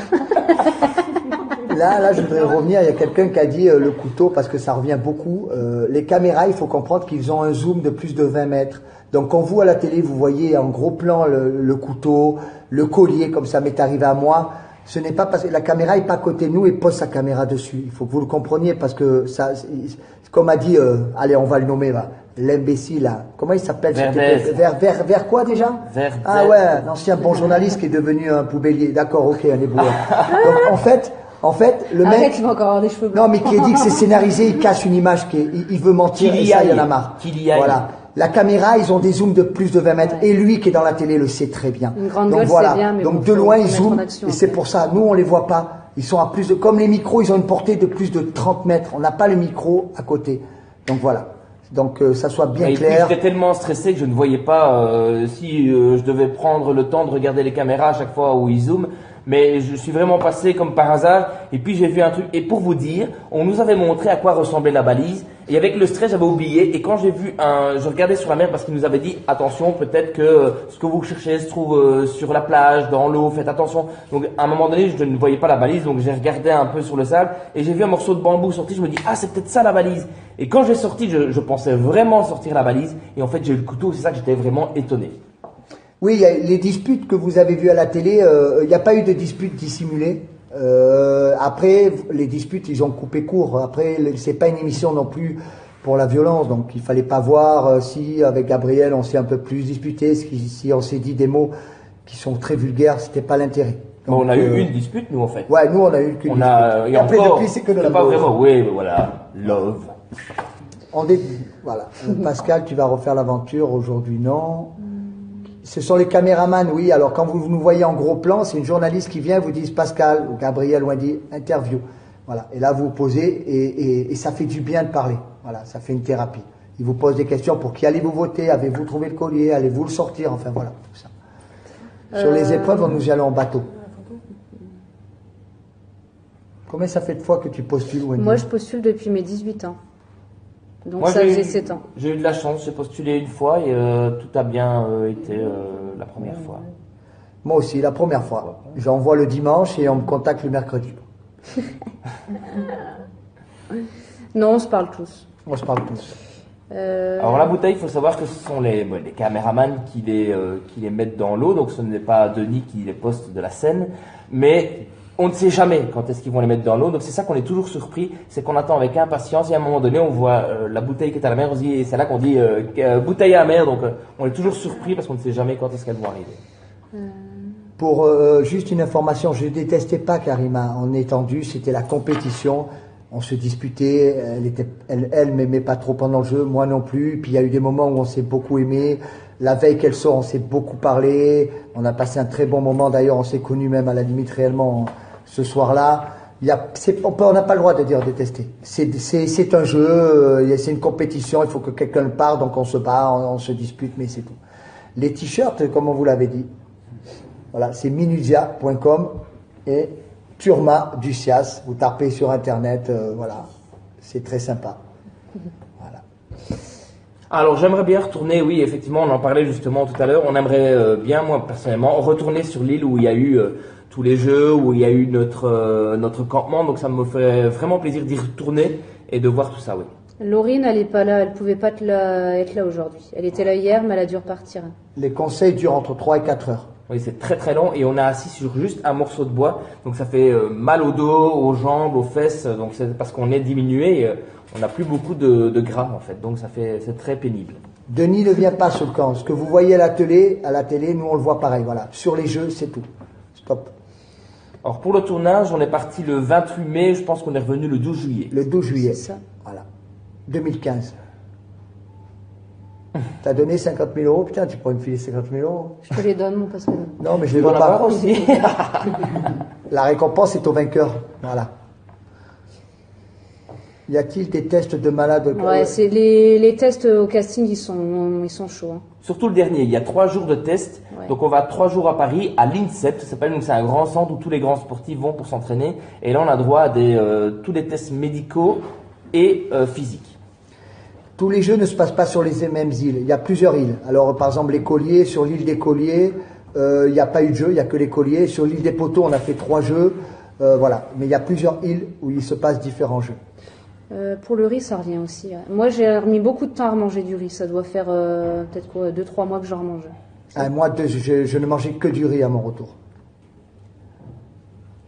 Là, je voudrais revenir. Il y a quelqu'un qui a dit le couteau parce que ça revient beaucoup. Les caméras, il faut comprendre qu'ils ont un zoom de plus de 20 mètres. Donc, quand vous, à la télé, vous voyez en gros plan le couteau, le collier, comme ça m'est arrivé à moi, ce n'est pas parce que la caméra est pas à côté de nous et pose sa caméra dessus. Il faut que vous le compreniez parce que ça, comme a dit, allez, on va le nommer, l'imbécile, là. Comment il s'appelle? Vers quoi déjà? Ah ouais, un ancien bon journaliste qui est devenu un poubellier. D'accord, ok, un éboueur. Donc, en fait, le mec. Il va encore avoir des cheveux blancs. Non, mais qui dit que c'est scénarisé, il cache une image, il veut mentir, et ça, il y en a marre. Voilà. La caméra, ils ont des zooms de plus de 20 mètres. Ouais. Et lui qui est dans la télé le sait très bien. Une grande gueule, c'est bien, mais donc de loin, ils zooment. Et c'est pour ça, nous, on les voit pas. Ils sont à plus de, comme les micros, ils ont une portée de plus de 30 mètres. On n'a pas le micro à côté. Donc voilà. Donc ça soit bien clair. J'étais tellement stressé que je ne voyais pas si je devais prendre le temps de regarder les caméras à chaque fois où ils zooment. Mais je suis vraiment passé comme par hasard et puis j'ai vu un truc. Et pour vous dire, on nous avait montré à quoi ressemblait la balise et avec le stress j'avais oublié. Et quand j'ai vu je regardais sur la mer parce qu'il nous avait dit attention, peut-être que ce que vous cherchez se trouve sur la plage, dans l'eau, faites attention. Donc à un moment donné je ne voyais pas la balise, donc j'ai regardé un peu sur le sable et j'ai vu un morceau de bambou sorti. Je me dis ah c'est peut-être ça la balise. Et quand j'ai sorti, je pensais vraiment sortir la balise et en fait j'ai eu le couteau. C'est ça que j'étais vraiment étonné. Oui, il y a les disputes que vous avez vues à la télé, il n'y a pas eu de disputes dissimulées. Après, les disputes, ils ont coupé court. Après, c'est pas une émission non plus pour la violence, donc il fallait pas voir si avec Gabriel on s'est un peu plus disputé, si on s'est dit des mots qui sont très vulgaires, c'était pas l'intérêt. Donc, on a eu une dispute, nous en fait. Ouais, nous on a eu qu'une dispute. Et après, depuis, c'est que de la pas vraiment. Oui, mais voilà, love. Voilà. Pascal, tu vas refaire l'aventure aujourd'hui, non? Ce sont les caméramans, oui. Alors, quand vous nous voyez en gros plan, c'est une journaliste qui vient, vous dit Pascal ou Gabriel Wendy, interview. Voilà. Et là, vous vous posez et ça fait du bien de parler. Voilà. Ça fait une thérapie. Il vous pose des questions pour qui allez-vous voter? Avez-vous trouvé le collier? Allez-vous le sortir? Enfin, voilà. Tout ça. Sur les épreuves, nous y allons en bateau. Combien ça fait de fois que tu postules, Wendy? Moi, je postule depuis mes 18 ans. Donc moi, ça faisait 7 ans. J'ai eu de la chance, j'ai postulé une fois et tout a bien été la première fois. Moi aussi, la première fois. J'envoie le dimanche et on me contacte le mercredi. Non, on se parle tous. On se parle tous. Alors la bouteille, il faut savoir que ce sont les caméramans qui les mettent dans l'eau, donc ce n'est pas Denis qui les poste de la scène, mais on ne sait jamais quand est-ce qu'ils vont les mettre dans l'eau, donc c'est ça qu'on est toujours surpris, c'est qu'on attend avec impatience et à un moment donné on voit la bouteille qui est à la mer, et c'est là qu'on dit bouteille à la mer, donc on est toujours surpris parce qu'on ne sait jamais quand est-ce qu'elles vont arriver. Pour juste une information, je détestais pas Karima en étendue, c'était la compétition, on se disputait, elle m'aimait pas trop pendant le jeu, moi non plus, puis il y a eu des moments où on s'est beaucoup aimé. La veille qu'elle sort, on s'est beaucoup parlé, on a passé un très bon moment, d'ailleurs on s'est connus même à la limite réellement ce soir-là. On n'a pas le droit de dire détester. C'est un jeu, c'est une compétition, il faut que quelqu'un le parte, donc on se bat, on se dispute, mais c'est tout. Les t-shirts, comme on vous l'avait dit, voilà, c'est minudia.com et Turma du Cias. Vous tapez sur internet, voilà, c'est très sympa. Voilà. Alors j'aimerais bien retourner, oui effectivement on en parlait justement tout à l'heure, on aimerait bien moi personnellement retourner sur l'île où il y a eu tous les jeux, où il y a eu notre campement, donc ça me fait vraiment plaisir d'y retourner et de voir tout ça, oui. Laurine, elle est pas là, elle pouvait pas être là aujourd'hui. Elle était là hier, mais elle a dû repartir. Les conseils durent entre 3 et 4 heures. Oui, c'est très très long et on est assis sur juste un morceau de bois, donc ça fait mal au dos, aux jambes, aux fesses, donc c'est parce qu'on est diminué, on n'a plus beaucoup de gras en fait, donc c'est très pénible. Denis ne vient pas sur le camp. Ce que vous voyez à la télé, nous on le voit pareil. Voilà. Sur les jeux, c'est tout. Stop. Alors pour le tournage, on est parti le 28 mai, je pense qu'on est revenu le 12 juillet. Le 12 juillet. C'est ça. Voilà. 2015. T'as donné 50 000 euros, putain, tu pourrais me filer 50 000 euros. Je te les donne, mon Pascal. Non, mais je les On veux en pas. avoir aussi. La récompense est au vainqueur. Voilà. Y a-t-il des tests de malades? Ouais, c'est les tests au casting, ils sont chauds. Hein. Surtout le dernier, il y a 3 jours de tests, Ouais. donc on va 3 jours à Paris, à l'INSEP, ça s'appelle, donc c'est un grand centre où tous les grands sportifs vont pour s'entraîner, et là on a droit à tous les tests médicaux et physiques. Tous les jeux ne se passent pas sur les mêmes îles. Il y a plusieurs îles. Alors, par exemple, les Colliers, sur l'île des Colliers, il n'y a pas eu de jeu, il n'y a que les Colliers. Sur l'île des Poteaux, on a fait 3 jeux. Voilà. Mais il y a plusieurs îles où il se passe différents jeux. Pour le riz, ça revient aussi. Ouais. Moi, j'ai remis beaucoup de temps à remanger du riz. Ça doit faire peut-être 2-3 mois que j'en remange. Moi, je ne mangeais que du riz à mon retour.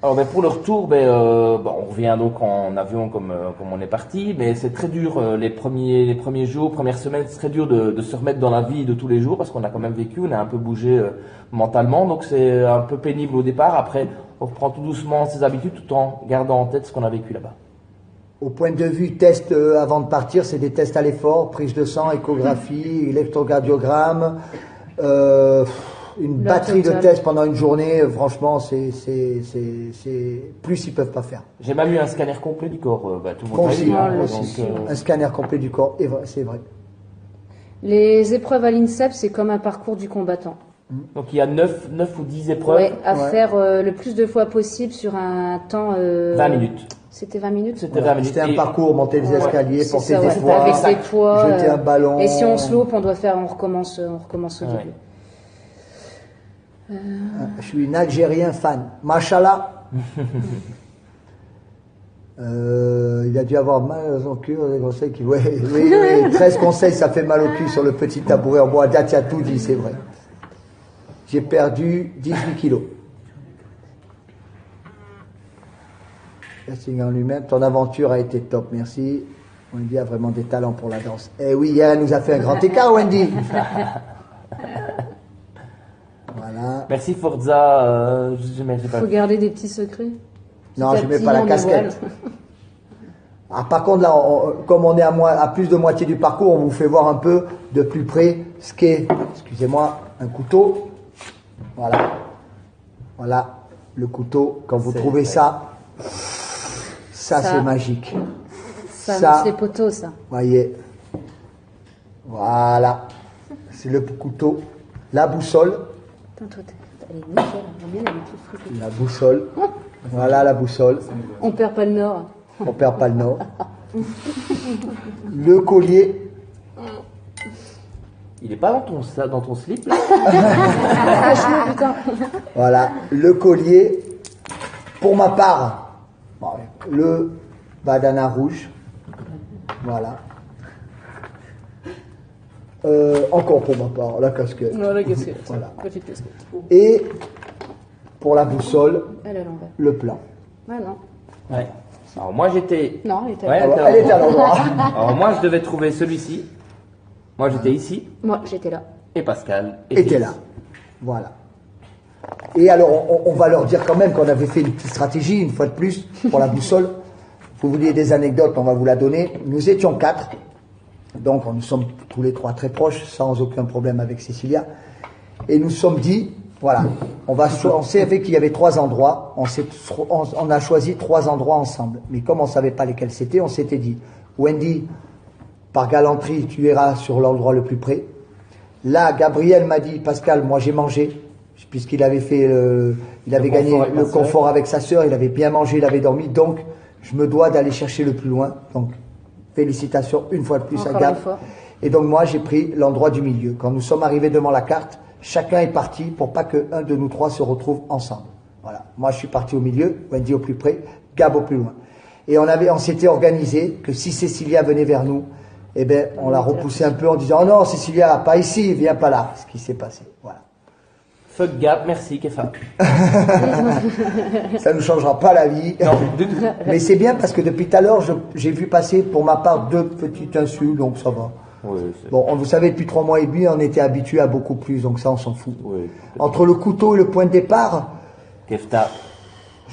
Alors pour le retour, on revient donc en avion comme on est parti, mais c'est très dur les premiers jours, premières semaines, c'est très dur de se remettre dans la vie de tous les jours parce qu'on a quand même vécu, on a un peu bougé mentalement, donc c'est un peu pénible au départ. Après, on reprend tout doucement ses habitudes tout en gardant en tête ce qu'on a vécu là-bas. Au point de vue test avant de partir, c'est des tests à l'effort, prise de sang, échographie, électrocardiogramme, une batterie de tests pendant une journée. Franchement, c'est plus ils peuvent pas faire. J'ai même eu un scanner complet du corps. Tout le monde Moi l'a aussi, eu, hein, moi donc, aussi. Un scanner complet du corps, c'est vrai. Les épreuves à l'INSEP, c'est comme un parcours du combattant. donc il y a 9 ou 10 épreuves, Ouais, à Ouais. faire le plus de fois possible sur un temps. 20 minutes. C'était 20 minutes. C'était 20 minutes. C'était un Et- parcours, monter les escaliers, C'est porter ça, des ouais, poids, avec des poids. jeter un ballon. Et si on se loupe, on recommence au Ouais. début. Je suis une Algérien fan. Machallah. Il a dû avoir mal au cul, des conseils qui. Oui, 13 conseils, ça fait mal au cul sur le petit tabouret en bois. Date, a tout dit, c'est vrai. J'ai perdu 18 kilos. Casting en lui-même, ton aventure a été top, merci. Wendy a vraiment des talents pour la danse. Eh oui, hier, elle nous a fait un grand écart, Wendy. Voilà. Merci Forza. J'ai pas. Faut garder des petits secrets. Non, Petit à je mets petit, pas la on casquette. dévoile. Ah, par contre, là, comme on est à plus de moitié du parcours, on vous fait voir un peu de plus près ce qu'est, excusez-moi, un couteau. Voilà. Voilà, le couteau. Quand vous C'est trouvez vrai. ça, Ça. c'est magique. Ça, c'est poteaux, ça. Voyez. Voilà. C'est le couteau. La boussole. Putain, toi, elle est nickel. Elle est bien, elle est toute fruitée. La boussole. Voilà la boussole. On perd pas le nord. On perd pas le nord. Le collier. Il est pas dans ton slip là? Franchement, putain. Voilà. Le collier. Pour ma part, le bandana rouge. Voilà. Encore pour ma part, la casquette. Voilà, casquette. Voilà. Petite casquette. Et pour la boussole, Elle est à l'envers. le plan. Ouais, non. Ouais. Alors moi j'étais. Non, elle était à Ouais, l'envers. Elle était à l'endroit. Alors moi je devais trouver celui-ci. Moi j'étais ici Moi, j'étais là. et Pascal Était là. Voilà. Et alors, on va leur dire quand même qu'on avait fait une petite stratégie, une fois de plus, pour la boussole. Vous vouliez des anecdotes, on va vous la donner. Nous étions 4. Donc, nous sommes tous les 3 très proches, sans aucun problème avec Cécilia. Et nous sommes dit, voilà, on savait qu'il y avait 3 endroits. On a choisi 3 endroits ensemble. Mais comme on ne savait pas lesquels c'était, on s'était dit, Wendy, par galanterie, tu iras sur l'endroit le plus près. Là, Gabriel m'a dit, Pascal, moi j'ai mangé, puisqu'il avait fait, il avait gagné le confort avec sa sœur, il avait bien mangé, il avait dormi, donc je me dois d'aller chercher le plus loin. Donc, félicitations une fois de plus à Encore Gab. une fois. Et donc moi, j'ai pris l'endroit du milieu. Quand nous sommes arrivés devant la carte, chacun est parti pour pas qu'un de nous trois se retrouve ensemble. Voilà. Moi, je suis parti au milieu, Wendy au plus près, Gab au plus loin. Et on s'était organisé que si Cécilia venait vers nous, eh ben, on l'a repoussé un peu en disant, oh non, Cécilia, pas ici, viens pas là. Ce qui s'est passé. Voilà. Fuck Gab, merci Kefa. Ça ne changera pas la vie. Non, du tout. Mais c'est bien parce que depuis tout à l'heure, j'ai vu passer pour ma part 2 petites insultes, donc ça va. Oui, bon, vous savez, depuis 3 mois et demi, on était habitué à beaucoup plus, donc ça, on s'en fout. Oui. Entre le couteau et le point de départ, Kefta.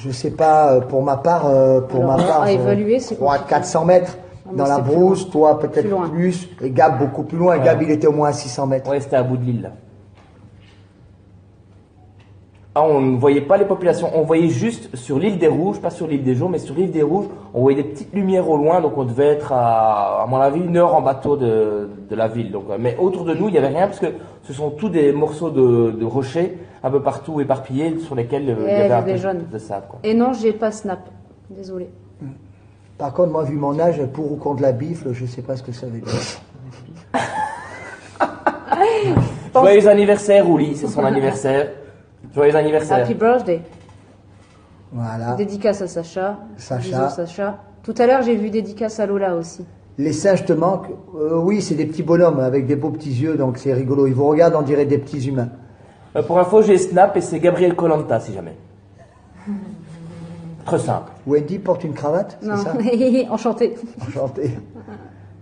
je sais pas, pour ma part, à évaluer, c'est 400 mètres dans la brousse, toi peut-être plus, et Gab beaucoup plus loin. Ouais. Gab, il était au moins à 600 mètres. Ouais, c'était à bout de l'île, là. Ah, on ne voyait pas les populations, on voyait juste sur l'île des Rouges, pas sur l'île des Jaunes, mais sur l'île des Rouges, on voyait des petites lumières au loin, donc on devait être à mon avis, 1 heure en bateau de la ville. Donc, mais autour de nous, il n'y avait rien, parce que ce sont tous des morceaux de rochers, un peu partout éparpillés, sur lesquels il y avait un peu de sable. Quoi. Et non, j'ai pas snap, désolé. Par contre, moi, vu mon âge, pour ou contre la bifle, je ne sais pas ce que ça veut dire. Joyeux anniversaire, Ouli, c'est son anniversaire. Joyeux anniversaire. Happy birthday. Voilà. Dédicace à Sacha. Sacha. Bisous, Sacha. Tout à l'heure, j'ai vu dédicace à Lola aussi. Les singes te manquent. Oui, c'est des petits bonhommes avec des beaux petits yeux, donc c'est rigolo. Ils vous regardent, on dirait des petits humains. Pour info, j'ai Snap et c'est Gabriel Colanta, si jamais. Très simple. Wendy porte une cravate, c'est ça? Enchanté. Enchanté.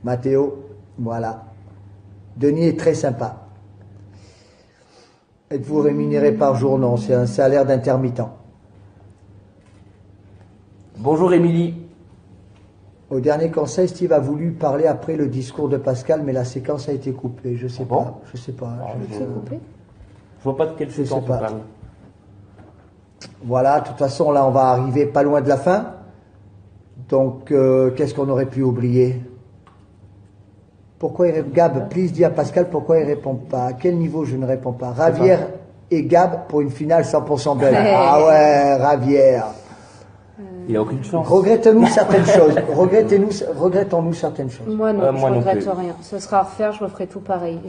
Mathéo, voilà. Denis est très sympa. Êtes-vous rémunéré par jour? Non, c'est un salaire d'intermittent. Bonjour Émilie. Au dernier conseil, Steve a voulu parler après le discours de Pascal, mais la séquence a été coupée. Je sais pas. Je sais pas. Je vois pas de quelle séquence on parle. Voilà, de toute façon, là, on va arriver pas loin de la fin. Donc, qu'est-ce qu'on aurait pu oublier? Pourquoi Gab, please dis à Pascal pourquoi il répond pas. À quel niveau je ne réponds pas? Ravière et Gab pour une finale 100% belle. Ah ouais, Ravière. Il n'a aucune chance. Regrettons-nous certaines choses. Regrettons-nous certaines choses. Moi non, je regrette rien. Ce sera à refaire, je referai tout pareil.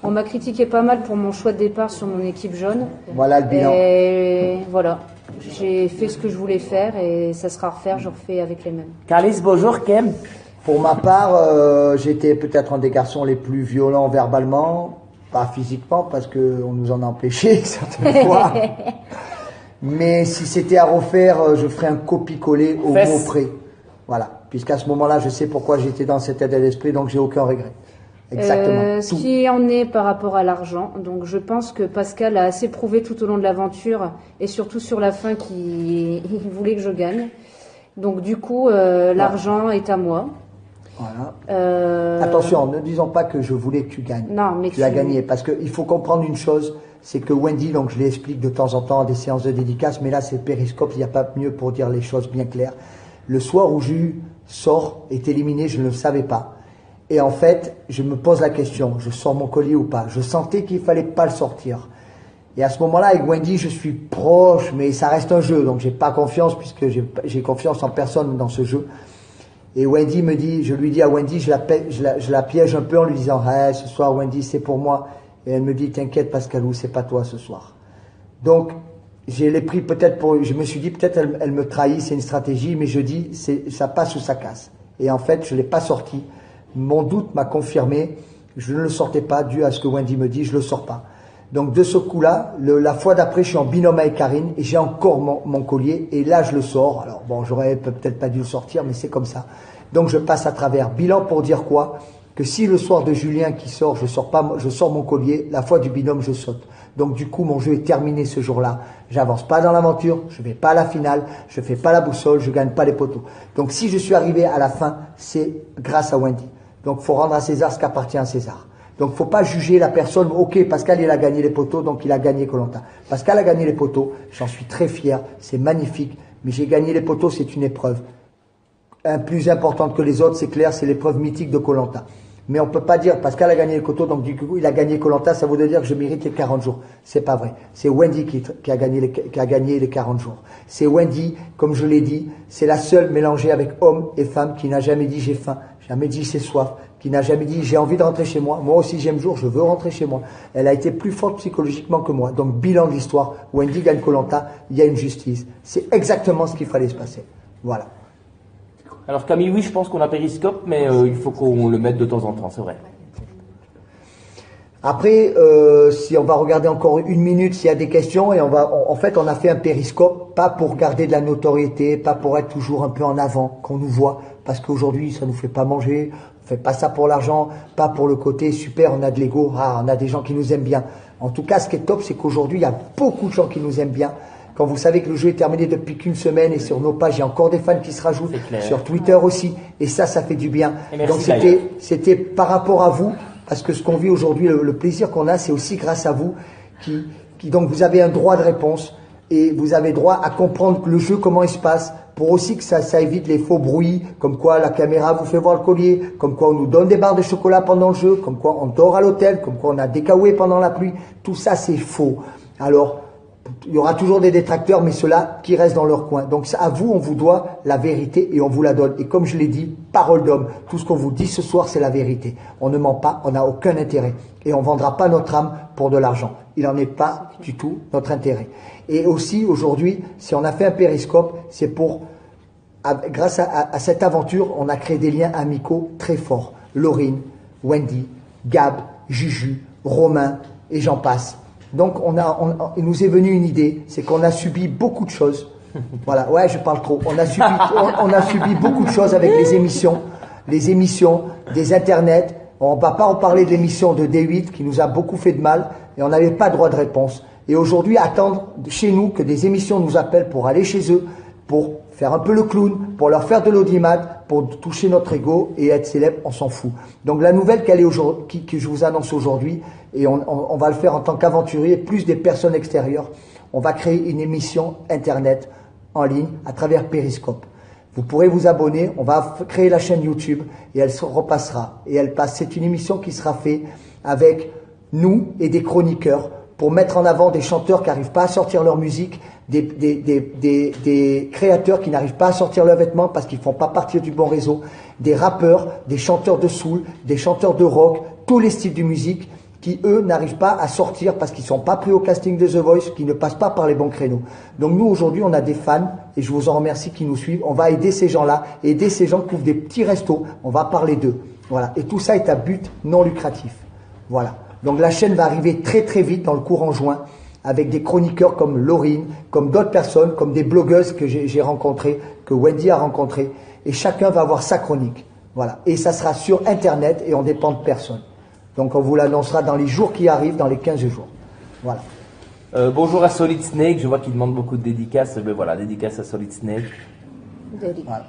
On m'a critiqué pas mal pour mon choix de départ sur mon équipe jaune. Voilà le bilan. Et voilà. J'ai fait ce que je voulais faire et ça sera à refaire, je refais avec les mêmes. Carlis, bonjour, Kem. Pour ma part, j'étais peut-être un des garçons les plus violents verbalement, pas physiquement parce qu'on nous en a empêché certaines fois. Mais si c'était à refaire, je ferais un copie-coller au mot près. Voilà. Puisqu'à ce moment-là, je sais pourquoi j'étais dans cet état d'esprit, donc j'ai aucun regret. Exactement. Ce qui en est par rapport à l'argent. Donc je pense que Pascal a assez prouvé tout au long de l'aventure et surtout sur la fin qu'il voulait que je gagne. Donc du coup, l'argent est à moi. Voilà. Attention, ne disons pas que je voulais que tu gagnes. Non, mais tu as gagné. Parce qu'il faut comprendre une chose, c'est que Wendy, donc je l'explique de temps en temps à des séances de dédicace, mais là c'est Périscope, il n'y a pas mieux pour dire les choses bien claires. Le soir où Jus sort, est éliminé, je ne le savais pas. Et en fait, je me pose la question, je sors mon collier ou pas? Je sentais qu'il fallait pas le sortir. Et à ce moment-là, avec Wendy, je suis proche, mais ça reste un jeu, donc j'ai pas confiance, puisque j'ai confiance en personne dans ce jeu. Et Wendy me dit, je lui dis à Wendy, je la piège un peu en lui disant, hey, ce soir Wendy, c'est pour moi. Et elle me dit, t'inquiète Pascalou, c'est pas toi ce soir. Donc, je l'ai pris peut-être je me suis dit, peut-être elle me trahit, c'est une stratégie, mais je dis, ça passe ou ça casse. Et en fait, je l'ai pas sorti. Mon doute m'a confirmé, je ne le sortais pas, dû à ce que Wendy me dit, je le sors pas. Donc, de ce coup-là, la fois d'après, je suis en binôme avec Karine, et j'ai encore mon collier, et là, je le sors. Alors, bon, j'aurais peut-être pas dû le sortir, mais c'est comme ça. Donc, je passe à travers. Bilan pour dire quoi? Que si le soir de Julien qui sort, je sors mon collier, la fois du binôme, je saute. Donc du coup, mon jeu est terminé ce jour-là. J'avance pas dans l'aventure, je vais pas à la finale, je fais pas la boussole, je gagne pas les poteaux. Donc si je suis arrivé à la fin, c'est grâce à Wendy. Donc faut rendre à César ce qu'appartient à César. Donc faut pas juger la personne, ok, Pascal il a gagné les poteaux, donc il a gagné Koh-Lanta. Pascal a gagné les poteaux, j'en suis très fier, c'est magnifique, mais j'ai gagné les poteaux, c'est une épreuve. Plus importante que les autres, c'est clair, c'est l'épreuve mythique de Koh-Lanta. Mais on peut pas dire Pascal a gagné les poteaux, donc du coup il a gagné Koh-Lanta, ça voudrait dire que je mérite les 40 jours. C'est pas vrai. C'est Wendy qui a gagné les 40 jours. C'est Wendy, comme je l'ai dit, c'est la seule mélangée avec homme et femme qui n'a jamais dit j'ai faim, jamais dit j'ai soif, qui n'a jamais dit j'ai envie de rentrer chez moi. Moi aussi j'aime jour, je veux rentrer chez moi. Elle a été plus forte psychologiquement que moi. Donc bilan de l'histoire, Wendy gagne Koh-Lanta, il y a une justice. C'est exactement ce qu'il fallait se passer. Voilà. Alors Camille, oui, je pense qu'on a Périscope, mais il faut qu'on le mette de temps en temps, c'est vrai. Après, si on va regarder encore une minute, s'il y a des questions, et en fait, on a fait un périscope, pas pour garder de la notoriété, pas pour être toujours un peu en avant, qu'on nous voit, parce qu'aujourd'hui, ça nous fait pas manger, on fait pas ça pour l'argent, pas pour le côté super, on a de l'ego, on a des gens qui nous aiment bien. En tout cas, ce qui est top, c'est qu'aujourd'hui, il y a beaucoup de gens qui nous aiment bien. Quand vous savez que le jeu est terminé depuis qu'une semaine et sur nos pages, il y a encore des fans qui se rajoutent, sur Twitter aussi, et ça fait du bien. Donc c'était par rapport à vous, parce que ce qu'on vit aujourd'hui, le plaisir qu'on a, c'est aussi grâce à vous, donc vous avez un droit de réponse, et vous avez droit à comprendre le jeu, comment il se passe, pour aussi que ça évite les faux bruits, comme quoi la caméra vous fait voir le collier, comme quoi on nous donne des barres de chocolat pendant le jeu, comme quoi on dort à l'hôtel, comme quoi on a décaoué pendant la pluie. Tout ça, c'est faux. Alors, il y aura toujours des détracteurs, mais ceux-là qui restent dans leur coin. Donc à vous, on vous doit la vérité et on vous la donne. Et comme je l'ai dit, parole d'homme, tout ce qu'on vous dit ce soir, c'est la vérité. On ne ment pas, on n'a aucun intérêt. Et on ne vendra pas notre âme pour de l'argent. Il n'en est pas du tout notre intérêt. Et aussi, aujourd'hui, si on a fait un périscope, c'est pour, grâce à cette aventure, on a créé des liens amicaux très forts. Laurine, Wendy, Gab, Juju, Romain, et j'en passe. Donc, il nous est venu une idée, c'est qu'on a subi beaucoup de choses. Voilà, ouais, je parle trop. On a subi beaucoup de choses avec les émissions, des internets. On ne va pas en parler de l'émission de D8 qui nous a beaucoup fait de mal et on n'avait pas droit de réponse. Et aujourd'hui, attendre chez nous que des émissions nous appellent pour aller chez eux, pour faire un peu le clown, pour leur faire de l'audimat, pour toucher notre ego et être célèbre, on s'en fout. Donc la nouvelle que je vous annonce aujourd'hui, et on va le faire en tant qu'aventurier, plus des personnes extérieures, on va créer une émission internet en ligne à travers Periscope. Vous pourrez vous abonner, on va créer la chaîne YouTube et elle se repassera. Et c'est une émission qui sera faite avec nous et des chroniqueurs pour mettre en avant des chanteurs qui n'arrivent pas à sortir leur musique, des créateurs qui n'arrivent pas à sortir leurs vêtements parce qu'ils ne font pas partie du bon réseau, des rappeurs, des chanteurs de soul, des chanteurs de rock, tous les styles de musique qui, eux, n'arrivent pas à sortir parce qu'ils ne sont pas pris au casting de The Voice, qui ne passent pas par les bons créneaux. Donc nous, aujourd'hui, on a des fans, et je vous en remercie, qui nous suivent. On va aider ces gens-là, aider ces gens qui ouvrent des petits restos. On va parler d'eux. Voilà. Et tout ça est à but non lucratif. Voilà. Donc la chaîne va arriver très très vite dans le courant juin, avec des chroniqueurs comme Laurine, comme d'autres personnes, comme des blogueuses que j'ai rencontrées, que Wendy a rencontrées. Et chacun va avoir sa chronique. Voilà. Et ça sera sur Internet et on dépend de personne. Donc on vous l'annoncera dans les jours qui arrivent, dans les 15 jours. Voilà. Bonjour à Solid Snake, je vois qu'il demande beaucoup de dédicaces. Mais voilà, dédicace à Solid Snake. Voilà.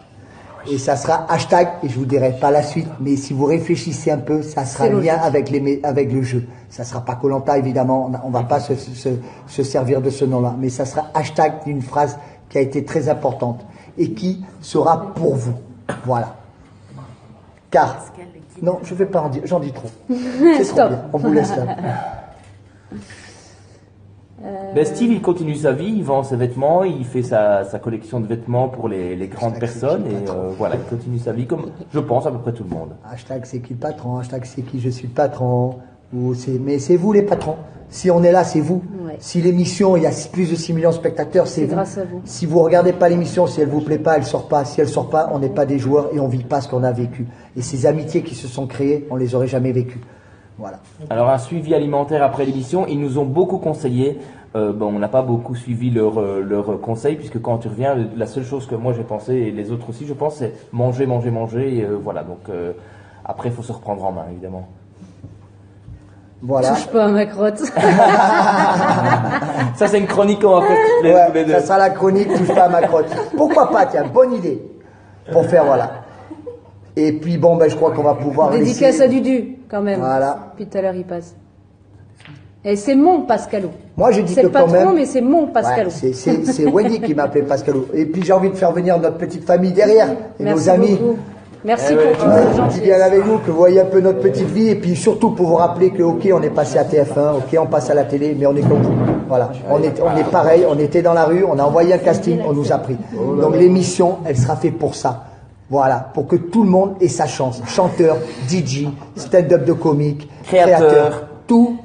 Et ça sera hashtag, et je vous dirai pas la suite, mais si vous réfléchissez un peu, ça sera lien avec le jeu. Ça sera pas Koh-Lanta, évidemment, on va pas se servir de ce nom-là, mais ça sera hashtag d'une phrase qui a été très importante et qui sera pour vous. Voilà. Car, non, je vais pas en dire, j'en dis trop. C'est trop bien, on vous laisse là. Ben Steve, il continue sa vie, il vend ses vêtements, il fait sa collection de vêtements pour les grandes personnes et voilà, il continue sa vie comme je pense à peu près tout le monde. Hashtag c'est qui le patron, hashtag c'est qui je suis le patron, mais c'est vous les patrons. Si on est là, c'est vous. Ouais. Si l'émission, il y a plus de 6 millions de spectateurs, c'est vous. Grâce à vous. Si vous regardez pas l'émission, si elle vous plaît pas, elle sort pas. Si elle sort pas, on n'est pas des joueurs et on vit pas ce qu'on a vécu. Et ces amitiés qui se sont créées, on les aurait jamais vécues. Voilà. Alors un suivi alimentaire après l'émission, ils nous ont beaucoup conseillé. On n'a pas beaucoup suivi leurs conseils puisque quand tu reviens, la seule chose que moi j'ai pensé et les autres aussi, je pense, c'est manger, manger, manger. Et, voilà. Donc après, il faut se reprendre en main, évidemment. Voilà. Touche pas à ma crotte. Ça c'est une chronique qu'on va faire toutes les deux. Ça sera la chronique touche pas à ma crotte. Pourquoi pas, tiens, bonne idée pour faire voilà. Et puis bon, je crois qu'on va pouvoir dédicace à Dudu quand même. Voilà. Puis tout à l'heure il passe. Et c'est mon Pascalou. Moi je dis que quand même. C'est le patron, mais c'est mon Pascalou. Ouais, c'est Wendy qui m'a appelé Pascalou. Et puis j'ai envie de faire venir notre petite famille derrière et merci nos amis. Beaucoup. Merci pour toute votre gentillesse. Bien avec nous, que vous voyez un peu notre petite vie et puis surtout pour vous rappeler que ok, on est passé à TF1, ok, on passe à la télé, mais on est comme vous. Voilà, on est pareil, on était dans la rue, on a envoyé un casting, on nous a pris. Donc l'émission, elle sera faite pour ça. Voilà, pour que tout le monde ait sa chance. Chanteur, DJ, stand-up de comique, Créateur. tout.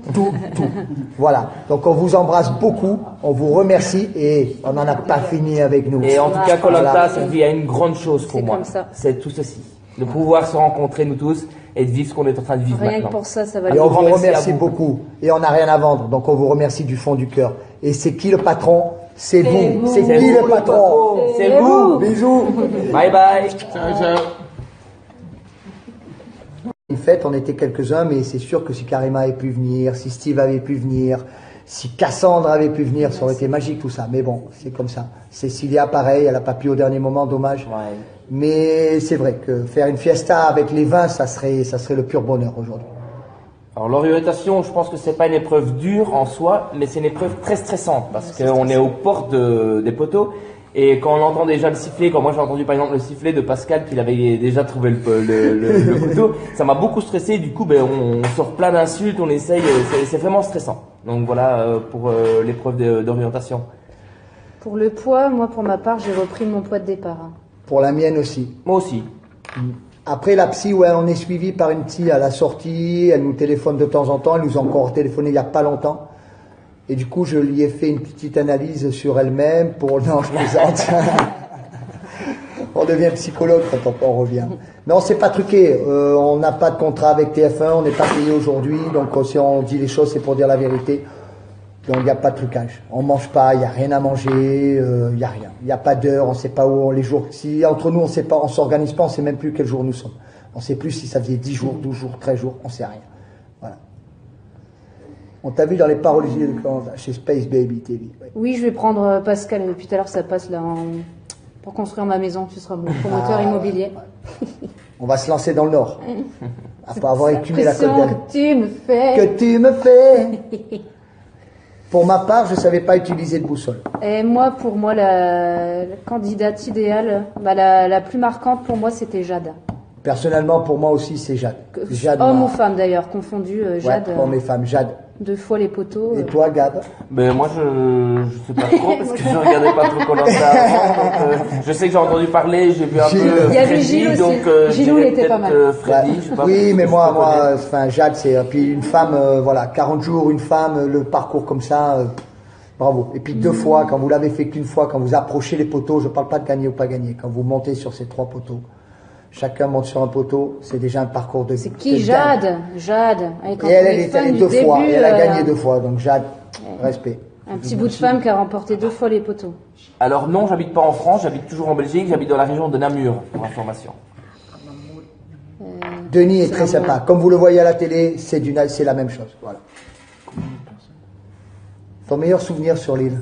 Voilà. Donc on vous embrasse beaucoup, on vous remercie et on n'en a pas fini avec nous. Et en tout cas, Koh-Lanta, Voilà. ça vit à une grande chose pour C'est moi. comme ça. C'est tout ceci. De pouvoir se rencontrer, nous tous, et de vivre ce qu'on est en train de vivre Rien maintenant. que pour ça, ça va Et le on grand vous merci remercie à vous. beaucoup. Et on n'a rien à vendre, donc on vous remercie du fond du cœur. Et c'est qui le patron? C'est vous. C'est C'est qui vous, le patron? C'est vous. Bisous. Bye bye. Une fête, on était quelques-uns, mais c'est sûr que si Karima avait pu venir, si Steve avait pu venir, si Cassandre avait pu venir, ça aurait été magique tout ça. Mais bon, c'est comme ça. Cécilia, pareil, elle n'a pas pu au dernier moment, dommage. Ouais. Mais c'est vrai que faire une fiesta avec les vins, ça serait le pur bonheur aujourd'hui. Alors l'orientation, je pense que c'est pas une épreuve dure en soi, mais c'est une épreuve très stressante parce qu'on est aux portes des poteaux et quand on entend déjà le sifflet, quand moi j'ai entendu par exemple le sifflet de Pascal qu'il avait déjà trouvé le couteau, ça m'a beaucoup stressé. Du coup, on sort plein d'insultes, on essaye, c'est vraiment stressant. Donc voilà pour l'épreuve d'orientation. Pour le poids, moi pour ma part, j'ai repris mon poids de départ. Hein. Pour la mienne aussi. Moi aussi. Après la psy, ouais, on est suivi par une psy à la sortie, elle nous téléphone de temps en temps, elle nous a encore téléphoné il n'y a pas longtemps. Et du coup, je lui ai fait une petite analyse sur elle-même pour... Non, je plaisante. On devient psychologue quand on revient. Non, c'est pas truqué. On n'a pas de contrat avec TF1, on n'est pas payé aujourd'hui, donc si on dit les choses, c'est pour dire la vérité. Donc il n'y a pas de trucage. On mange pas, il n'y a rien à manger, il n'y a rien. Il n'y a pas d'heure, on ne sait pas où les jours. Si entre nous, on sait pas, on s'organise pas, on ne sait même plus quel jour nous sommes. On ne sait plus si ça faisait 10 jours, 12 jours, 13 jours, on ne sait rien. Voilà. On t'a vu dans les paroliers de chez Space Baby TV. Ouais. Oui, je vais prendre Pascal. Depuis tout à l'heure, ça passe là pour construire ma maison. Tu seras mon promoteur immobilier. On va se lancer dans le Nord. Après avoir écumé la Côte Pression d'Azur. que tu me fais. Que tu me fais. Pour ma part, je ne savais pas utiliser de boussole. Et moi, pour moi, la candidate idéale, la plus marquante pour moi, c'était Jade. Personnellement, pour moi aussi, c'est Jade. Jade Homme m'a- ou femme d'ailleurs, confondu. Jade, Ouais, hommes et femmes, Jade. 2 fois les poteaux. Et toi, Gab? Ben moi je sais pas trop parce que je regardais pas trop Koh-Lanta avant. Donc, je sais que j'ai entendu parler, j'ai vu un Gilles. peu Il y avait Freddy, Gilles aussi. donc Gilles, je il était pas mal. Freddy, Ouais. je sais pas. Oui, mais je moi, connais. enfin, Jade, c'est puis une femme, voilà, 40 jours, une femme, le parcours comme ça, bravo. Et puis 2 fois, quand vous l'avez fait qu'une fois, quand vous approchez les poteaux, je parle pas de gagner ou pas gagner, quand vous montez sur ces 3 poteaux, chacun monte sur un poteau, c'est déjà un parcours de vie. C'est qui de dingue. Jade. Et quand Et elle, on elle est est fan allée du 2 fois, début, et elle a gagné 2 fois, donc Jade, respect. Un petit bout de femme qui a remporté 2 fois les poteaux. Alors non, j'habite pas en France, j'habite toujours en Belgique, j'habite dans la région de Namur, pour information. Denis est C'est très un sympa. Comme vous le voyez à la télé, c'est la même chose. Voilà. Ton meilleur souvenir sur l'île?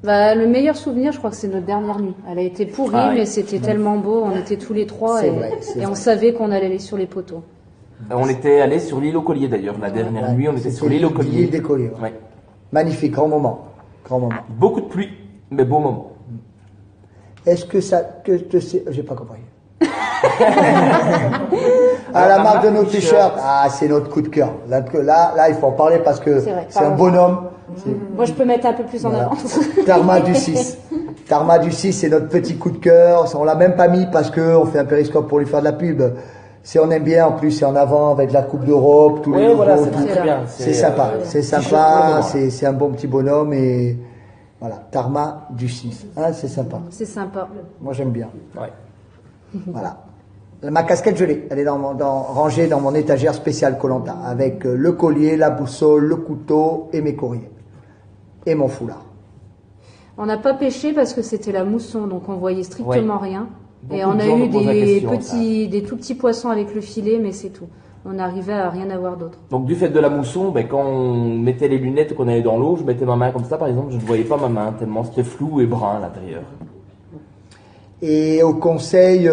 Le meilleur souvenir, je crois que c'est notre dernière nuit. Elle a été pourrie, Ah oui. mais c'était tellement beau. On était tous les 3 C'est et, vrai, c'est et on vrai. savait qu'on allait aller sur les poteaux. On était allé sur l'île aux Colliers d'ailleurs, la dernière Ouais, nuit, on était c'était sur l'île aux l'île Colliers. des Colliers, ouais. Ouais. Magnifique, grand moment. Grand moment. Beaucoup de pluie, mais beau moment. Est-ce que ça. J'ai pas compris. À la marque de nos t-shirts. Ah, c'est notre coup de cœur. Là, il faut en parler parce que C'est vrai, c'est un pardon. bonhomme. C'est- Moi, je peux mettre un peu plus en Voilà. avant. Tarma du 6. Tarma du 6, c'est notre petit coup de cœur. On l'a même pas mis parce que on fait un périscope pour lui faire de la pub. C'est on aime bien, en plus c'est en avant avec la Coupe d'Europe, tous les Oui, voilà, logos, c'est tout. très bien. C'est sympa, c'est t-shirt pour le sympa, moment. c'est un bon petit bonhomme et voilà, Tarma du 6. Hein, c'est sympa. C'est sympa. Moi j'aime bien. Ouais. Voilà. Ma casquette, je l'ai. Elle est rangée dans mon étagère spéciale Koh-Lanta avec le collier, la boussole, le couteau et mes courriers. Et mon foulard. On n'a pas pêché parce que c'était la mousson, donc on voyait strictement rien. Et Beaucoup on de a gens eu nous posent la question, des tout petits poissons avec le filet, mais c'est tout. On n'arrivait à rien avoir d'autre. Donc du fait de la mousson, quand on mettait les lunettes qu'on allait dans l'eau, je mettais ma main comme ça par exemple, je ne voyais pas ma main tellement c'était flou et brun à l'intérieur. Et au conseil,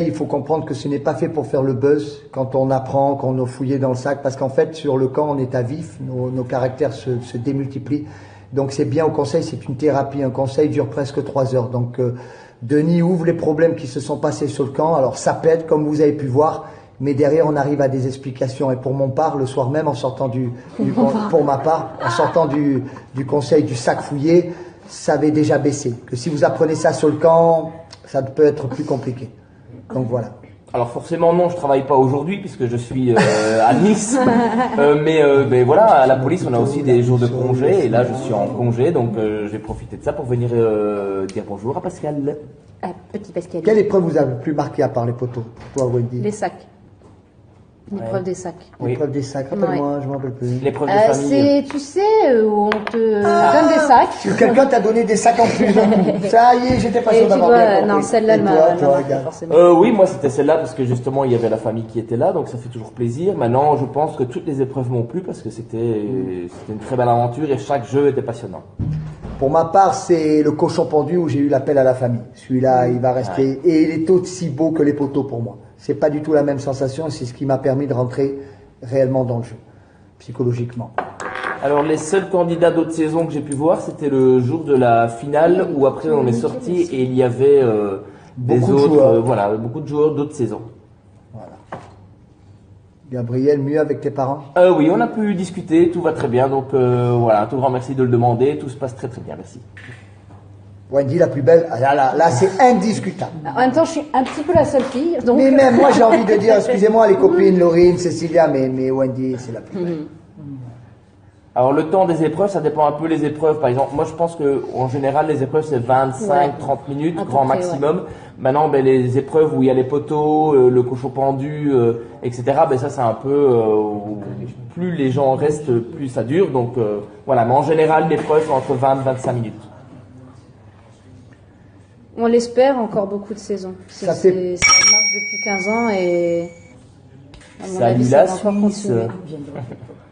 il faut comprendre que ce n'est pas fait pour faire le buzz quand on apprend, quand on a fouillé dans le sac, parce qu'en fait, sur le camp, on est à vif, nos caractères se démultiplient. Donc c'est bien au conseil, c'est une thérapie. Un conseil dure presque 3 heures. Donc Denis ouvre les problèmes qui se sont passés sur le camp. Alors ça pète, comme vous avez pu voir, mais derrière on arrive à des explications. Et pour mon part, le soir même, en sortant pour ma part, en sortant du conseil du sac fouillé, ça avait déjà baissé. Que si vous apprenez ça sur le camp, ça peut être plus compliqué. Donc voilà. Alors forcément non, je travaille pas aujourd'hui puisque je suis à Nice. Mais voilà, à la police on a aussi des jours de congé et là je suis en congé donc je vais profiter de ça pour venir dire bonjour à Pascal. Petit Pascal. Quelle épreuve vous a le plus marqué à part les poteaux, toi Wendy? Les sacs. L'épreuve des sacs. L'épreuve des sacs, rappelle-moi, je m'en rappelle plus. L'épreuve de famille. C'est, tu sais, où on te donne des sacs. Quelqu'un t'a donné des sacs en plus d'un coup. Ça y est, j'étais pas sûr d'avoir bien compris. Non, celle-là, elle m'a marqué forcément. Oui, moi c'était celle-là parce que justement il y avait la famille qui était là, donc ça fait toujours plaisir. Maintenant, je pense que toutes les épreuves m'ont plu parce que c'était une très belle aventure et chaque jeu était passionnant. Pour ma part, c'est le cochon pendu où j'ai eu l'appel à la famille. Celui-là, il va rester. Et il est aussi beau que les poteaux pour moi. C'est pas du tout la même sensation, c'est ce qui m'a permis de rentrer réellement dans le jeu, psychologiquement. Alors les seuls candidats d'autres saisons que j'ai pu voir, c'était le jour de la finale où après on est sorti et il y avait beaucoup de joueurs d'autres saisons. Voilà. Gabriel, mieux avec tes parents? Oui, on a pu discuter, tout va très bien, donc voilà, un tout grand merci de le demander, tout se passe très très bien, merci. Wendy, la plus belle, là c'est indiscutable. En même temps, je suis un petit peu la seule fille. Donc... Mais même moi, j'ai envie de dire, excusez-moi les copines, Laurine, Cécilia, mais Wendy, c'est la plus belle. Alors le temps des épreuves, ça dépend un peu les épreuves. Par exemple, moi je pense que en général les épreuves c'est 25-30 minutes, grand maximum. Ouais. Maintenant, les épreuves où il y a les poteaux, le cochon pendu, etc. Ça c'est un peu plus les gens restent, plus ça dure. Donc voilà. Mais en général, l'épreuve c'est entre 20 et 25 minutes. On l'espère encore beaucoup de saisons. Ça marche depuis 15 ans et à mon avis, ça va encore continuer.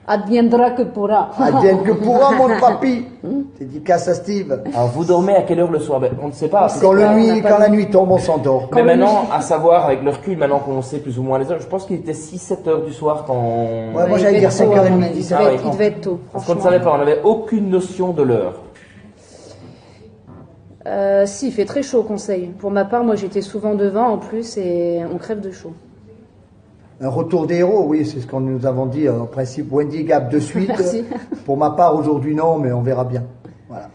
Adviendra que pourra. Adviendra que pourra, mon papy. Dédicace à Steve. Alors, vous dormez à quelle heure le soir? On ne sait pas. Quand la nuit tombe, on s'endort. Mais maintenant, à savoir, avec le recul, maintenant qu'on sait plus ou moins les heures, je pense qu'il était 6-7 heures du soir quand... Ouais, moi j'allais dire 5h30, 17h. Il devait être tôt. Parce qu'on ne savait pas, on n'avait aucune notion de l'heure. Si, il fait très chaud au conseil. Pour ma part, moi j'étais souvent devant en plus et on crève de chaud. Un retour des héros, oui, c'est ce que nous avons dit. En principe, Wendy Gap de suite. Merci. Pour ma part, aujourd'hui non, mais on verra bien. Voilà.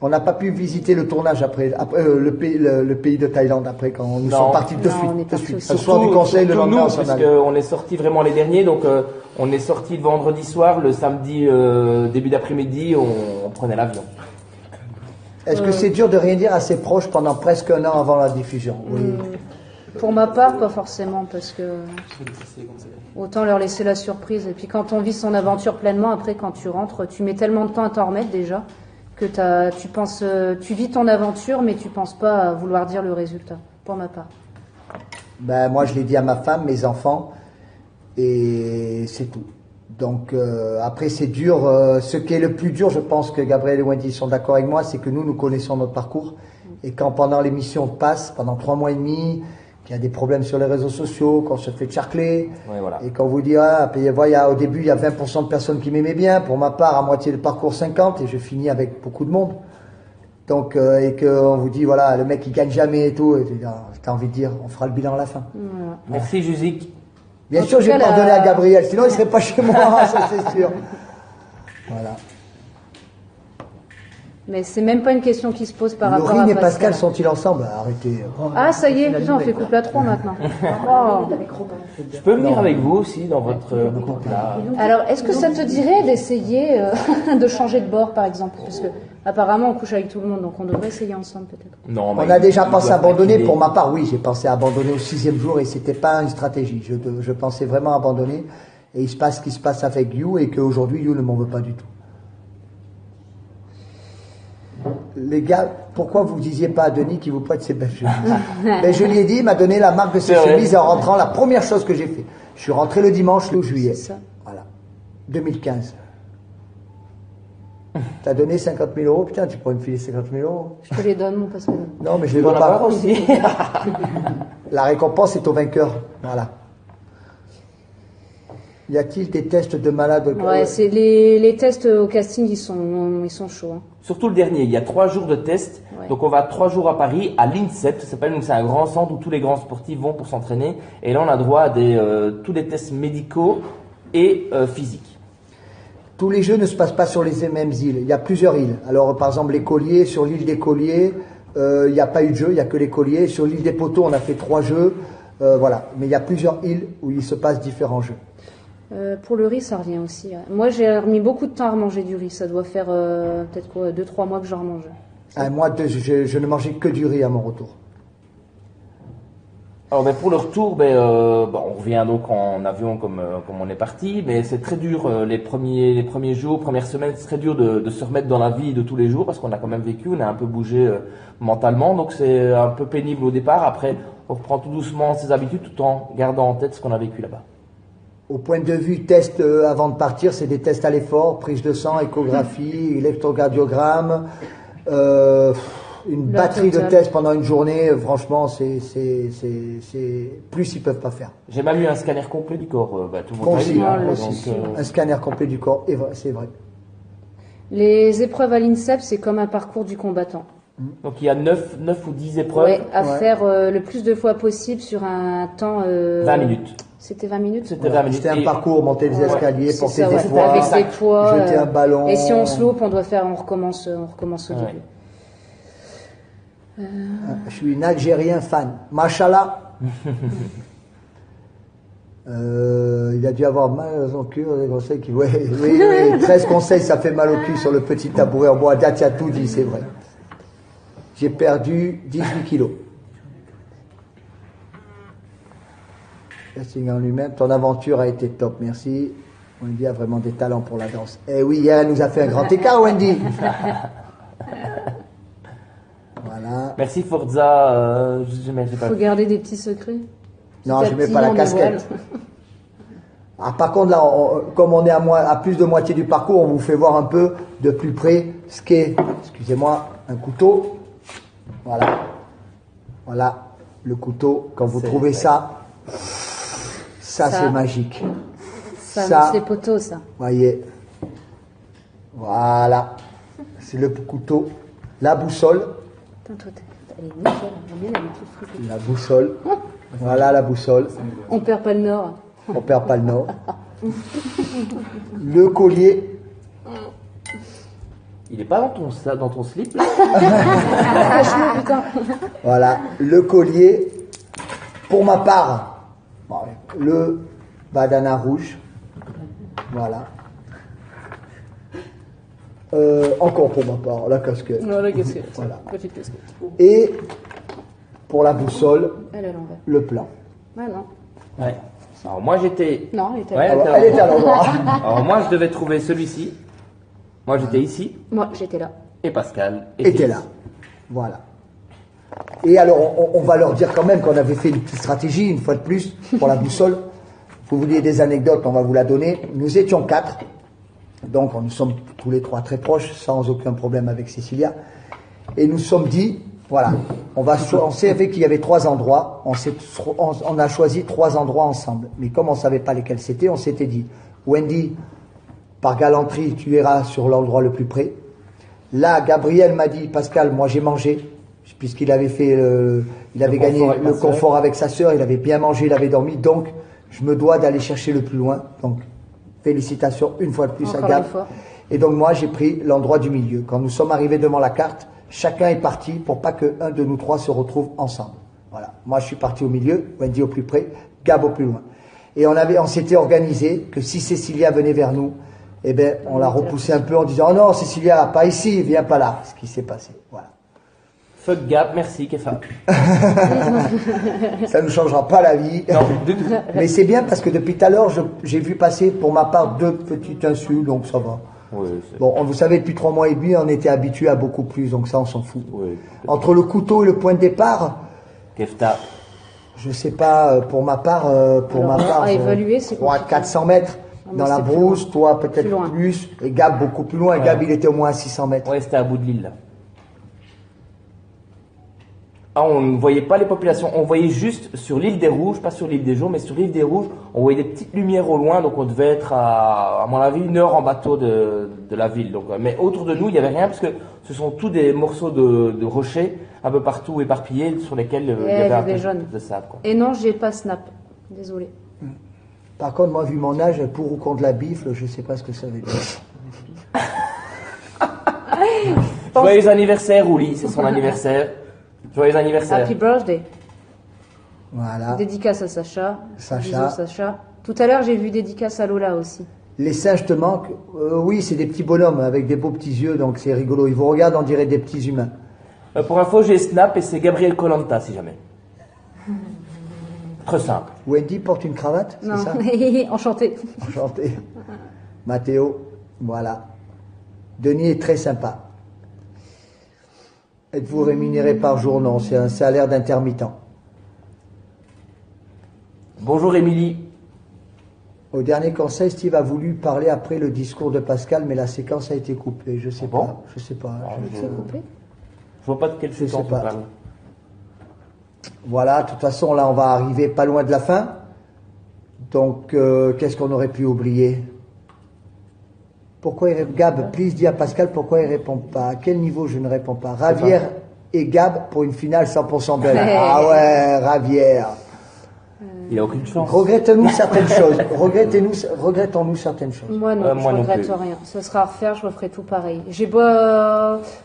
On n'a pas pu visiter le tournage après, le pays de Thaïlande après quand nous sommes partis de suite. Ce soir du conseil, le lendemain, parce qu'on est sortis vraiment les derniers, donc on est sortis le vendredi soir, le samedi début d'après-midi, on prenait l'avion. Est-ce que c'est dur de rien dire à ses proches pendant presque un an avant la diffusion? Oui. Pour ma part, pas forcément, parce que autant leur laisser la surprise. Et puis quand on vit son aventure pleinement, après quand tu rentres, tu mets tellement de temps à t'en remettre déjà que tu vis ton aventure, mais tu penses pas à vouloir dire le résultat. Pour ma part. Moi, je l'ai dit à ma femme, mes enfants, et c'est tout. Donc après c'est dur, ce qui est le plus dur, je pense que Gabriel et Wendy sont d'accord avec moi, c'est que nous connaissons notre parcours et quand pendant l'émission passe, pendant 3 mois et demi, qu'il y a des problèmes sur les réseaux sociaux, qu'on se fait charcler, et qu'on vous dit au début il y a 20% de personnes qui m'aimaient bien, pour ma part à moitié le parcours 50 et je finis avec beaucoup de monde. Donc et qu'on vous dit voilà le mec il gagne jamais et tout, et t'as envie de dire on fera le bilan à la fin. Voilà. Merci Jusic. Bien sûr, j'ai pardonné à Gabriel, sinon il serait pas chez moi, ça c'est sûr. Voilà. Mais c'est même pas une question qui se pose par rapport à Laurine et Pascal sont-ils ensemble? Arrêtez. Ah, ça y est, putain, on fait couple à 3 maintenant. Oh. Je peux venir avec vous aussi dans votre couple là. Alors, est-ce que ça te dirait d'essayer de changer de bord, par exemple? Parce que apparemment, on couche avec tout le monde, donc on devrait essayer ensemble peut-être. Non, on a déjà pensé à abandonner. Pour ma part, oui, j'ai pensé à abandonner au 6e jour et c'était pas une stratégie. Je pensais vraiment abandonner. Et il se passe ce qui se passe avec You et qu'aujourd'hui, You ne m'en veut pas du tout. Les gars, pourquoi vous disiez pas à Denis qu'il vous prête ses belles chemises? Ben, je lui ai dit, il m'a donné la marque de ses chemises en rentrant. La première chose que j'ai fait, je suis rentré le dimanche 12 juillet. Voilà, 2015. T'as donné 50 000 euros, putain, tu pourrais me filer 50 000 euros. Je te les donne, mon Pascal. Non, mais je les veux pas aussi. La récompense est au vainqueur. Voilà. Y a-t-il des tests de malades? Ouais, c'est les tests au casting, ils sont chauds. Hein. Surtout le dernier, il y a 3 jours de tests. Ouais. Donc on va 3 jours à Paris, à l'INSEP, ça s'appelle, donc c'est un grand centre où tous les grands sportifs vont pour s'entraîner. Et là on a droit à tous les tests médicaux et physiques. Tous les jeux ne se passent pas sur les mêmes îles. Il y a plusieurs îles. Alors, par exemple, les Colliers, sur l'île des Colliers, il n'y a pas eu de jeu, il n'y a que les Colliers. Sur l'île des Poteaux, on a fait 3 jeux. Voilà. Mais il y a plusieurs îles où il se passe différents jeux. Pour le riz, ça revient aussi. Ouais. Moi, j'ai remis beaucoup de temps à remanger du riz. Ça doit faire peut-être 2-3 mois que j'en remange. Moi, je ne mangeais que du riz à mon retour. Alors, pour le retour, on revient donc en avion comme on est parti, mais c'est très dur les premiers jours, premières semaines, c'est très dur de se remettre dans la vie de tous les jours parce qu'on a quand même vécu, on a un peu bougé mentalement, donc c'est un peu pénible au départ. Après, on reprend tout doucement ses habitudes tout en gardant en tête ce qu'on a vécu là-bas. Au point de vue test avant de partir, c'est des tests à l'effort, prise de sang, échographie, électrocardiogramme, une batterie de tests pendant une journée. Franchement, c'est plus ils peuvent pas faire. J'ai même eu un scanner complet du corps. Tout le monde un scanner complet du corps, c'est vrai. Les épreuves à l'INSEP, c'est comme un parcours du combattant. Donc il y a 9 ou 10 épreuves à faire le plus de fois possible sur un temps... 20 minutes. C'était 20 minutes. C'était 20 minutes. C'était un parcours, monter des escaliers, porter des poids, avec des poids, jeter un ballon. Et si on se loupe, on recommence au début. Je suis une Algérien fan. Machallah. Il a dû avoir mal au cul, des conseils qui... Oui, 13 conseils, ça fait mal au cul sur le petit tabouret en bois. Date, il a tout dit, c'est vrai. J'ai perdu 18 kilos. Casting en lui-même, ton aventure a été top, merci. Wendy a vraiment des talents pour la danse. Eh oui, hier, elle nous a fait un grand écart, Wendy. Voilà. Merci Forza. Il faut garder des petits secrets. Non, je ne mets pas la casquette. Par contre, là, comme on est à plus de moitié du parcours, on vous fait voir un peu de plus près ce qu'est, excusez-moi, un couteau. Voilà. Voilà le couteau. Quand vous trouvez ça, c'est magique. Ça, c'est poteaux, ça. Voyez. Voilà. C'est le couteau. La boussole. Attends, toi, elle est nickel. La boussole. Voilà la boussole. On perd pas le nord. On perd pas le nord. Le collier. Il n'est pas dans ton slip là. Voilà. Le collier. Pour ma part, le bandana rouge. Voilà. Encore pour ma part, la casquette. Non, la casquette. Voilà. Petite casquette. Et pour la boussole, elle est à l'envers. Le plan. Ah non. Ouais. Alors moi j'étais... Non, elle était à l'endroit. Elle était à l'endroit. Alors moi je devais trouver celui-ci. Moi j'étais ici. Moi j'étais là. Et Pascal était là. Voilà. Et alors on va leur dire quand même qu'on avait fait une petite stratégie, une fois de plus, pour la boussole. Vous vouliez des anecdotes, on va vous la donner. Nous étions 4. Donc nous sommes tous les 3 très proches, sans aucun problème avec Cécilia. Et nous sommes dit, voilà, on savait qu'il y avait 3 endroits, on a choisi 3 endroits ensemble. Mais comme on ne savait pas lesquels c'était, on s'était dit, Wendy, par galanterie, tu iras sur l'endroit le plus près. Là, Gabriel m'a dit, Pascal, moi j'ai mangé, puisqu'il avait fait, il avait gagné le confort avec sa sœur, il avait bien mangé, il avait dormi, donc je me dois d'aller chercher le plus loin. Donc, félicitations une fois de plus à Gab. Et donc moi, j'ai pris l'endroit du milieu. Quand nous sommes arrivés devant la carte, chacun est parti pour pas qu'un de nous 3 se retrouve ensemble. Voilà. Moi, je suis parti au milieu, Wendy au plus près, Gab au plus loin. Et on s'était organisé que si Cécilia venait vers nous, eh ben, on l'a repoussé un peu en disant, oh non, Cécilia, pas ici, viens pas là. Ce qui s'est passé. Voilà. Fuck Gab, merci Kefa. Ça ne changera pas la vie. Non, du tout. Mais c'est bien parce que depuis tout à l'heure, j'ai vu passer pour ma part 2 petites insultes, donc ça va. Oui, bon, vous savez, depuis 3 mois et demi, on était habitué à beaucoup plus, donc ça, on s'en fout. Oui, entre le couteau et le point de départ, Kefta. Je sais pas, pour ma part, à évaluer, c'est 400 mètres dans la brousse, toi peut-être plus, et Gab beaucoup plus loin. Ouais. Gab, il était au moins à 600 mètres. Ouais, c'était à bout de l'île, là. Ah, on ne voyait pas les populations, on voyait juste sur l'île des Rouges, pas sur l'île des Jours, mais sur l'île des Rouges, on voyait des petites lumières au loin, donc on devait être à mon avis, 1 heure en bateau de la ville. Donc, mais autour de nous, il n'y avait rien, parce que ce sont tous des morceaux de rochers, un peu partout éparpillés, sur lesquels il y avait un peu de sable. Quoi. Et non, j'ai pas snap, désolé. Par contre, moi, vu mon âge, pour ou contre la bifle, je sais pas ce que ça veut dire. Joyeux anniversaire, Ouli, c'est son anniversaire. Joyeux anniversaire. Happy birthday. Voilà. Dédicace à Sacha. Sacha. Bisous, Sacha. Tout à l'heure, j'ai vu dédicace à Lola aussi. Les singes te manquent. Oui, c'est des petits bonhommes avec des beaux petits yeux, donc c'est rigolo. Ils vous regardent, on dirait des petits humains. Pour info, j'ai Snap et c'est Gabriel Colanta, si jamais. Très simple. Wendy porte une cravate, c'est Non, ça? enchanté. Enchanté. Mathéo, voilà. Denis est très sympa. Êtes-vous rémunéré par jour? Non, c'est un salaire d'intermittent. Bonjour Émilie. Au dernier conseil, Steve a voulu parler après le discours de Pascal, mais la séquence a été coupée. Je sais Ah bon? pas. Je sais pas. C'est coupé. Je vois pas de quelle Je sais séquence on pas. parle. Voilà, de toute façon, là, on va arriver pas loin de la fin. Donc, qu'est-ce qu'on aurait pu oublier? Pourquoi il répond? Gab, please, dis à Pascal pourquoi il répond pas. À quel niveau je ne réponds pas? Ravière et Gab pour une finale 100% belle. Ah ouais, Ravière. Il a aucune chance. Regrettons-nous certaines choses. Regrettons-nous certaines choses. Moi non, moi je non regrette plus. rien. Ce sera à refaire, je referai tout pareil.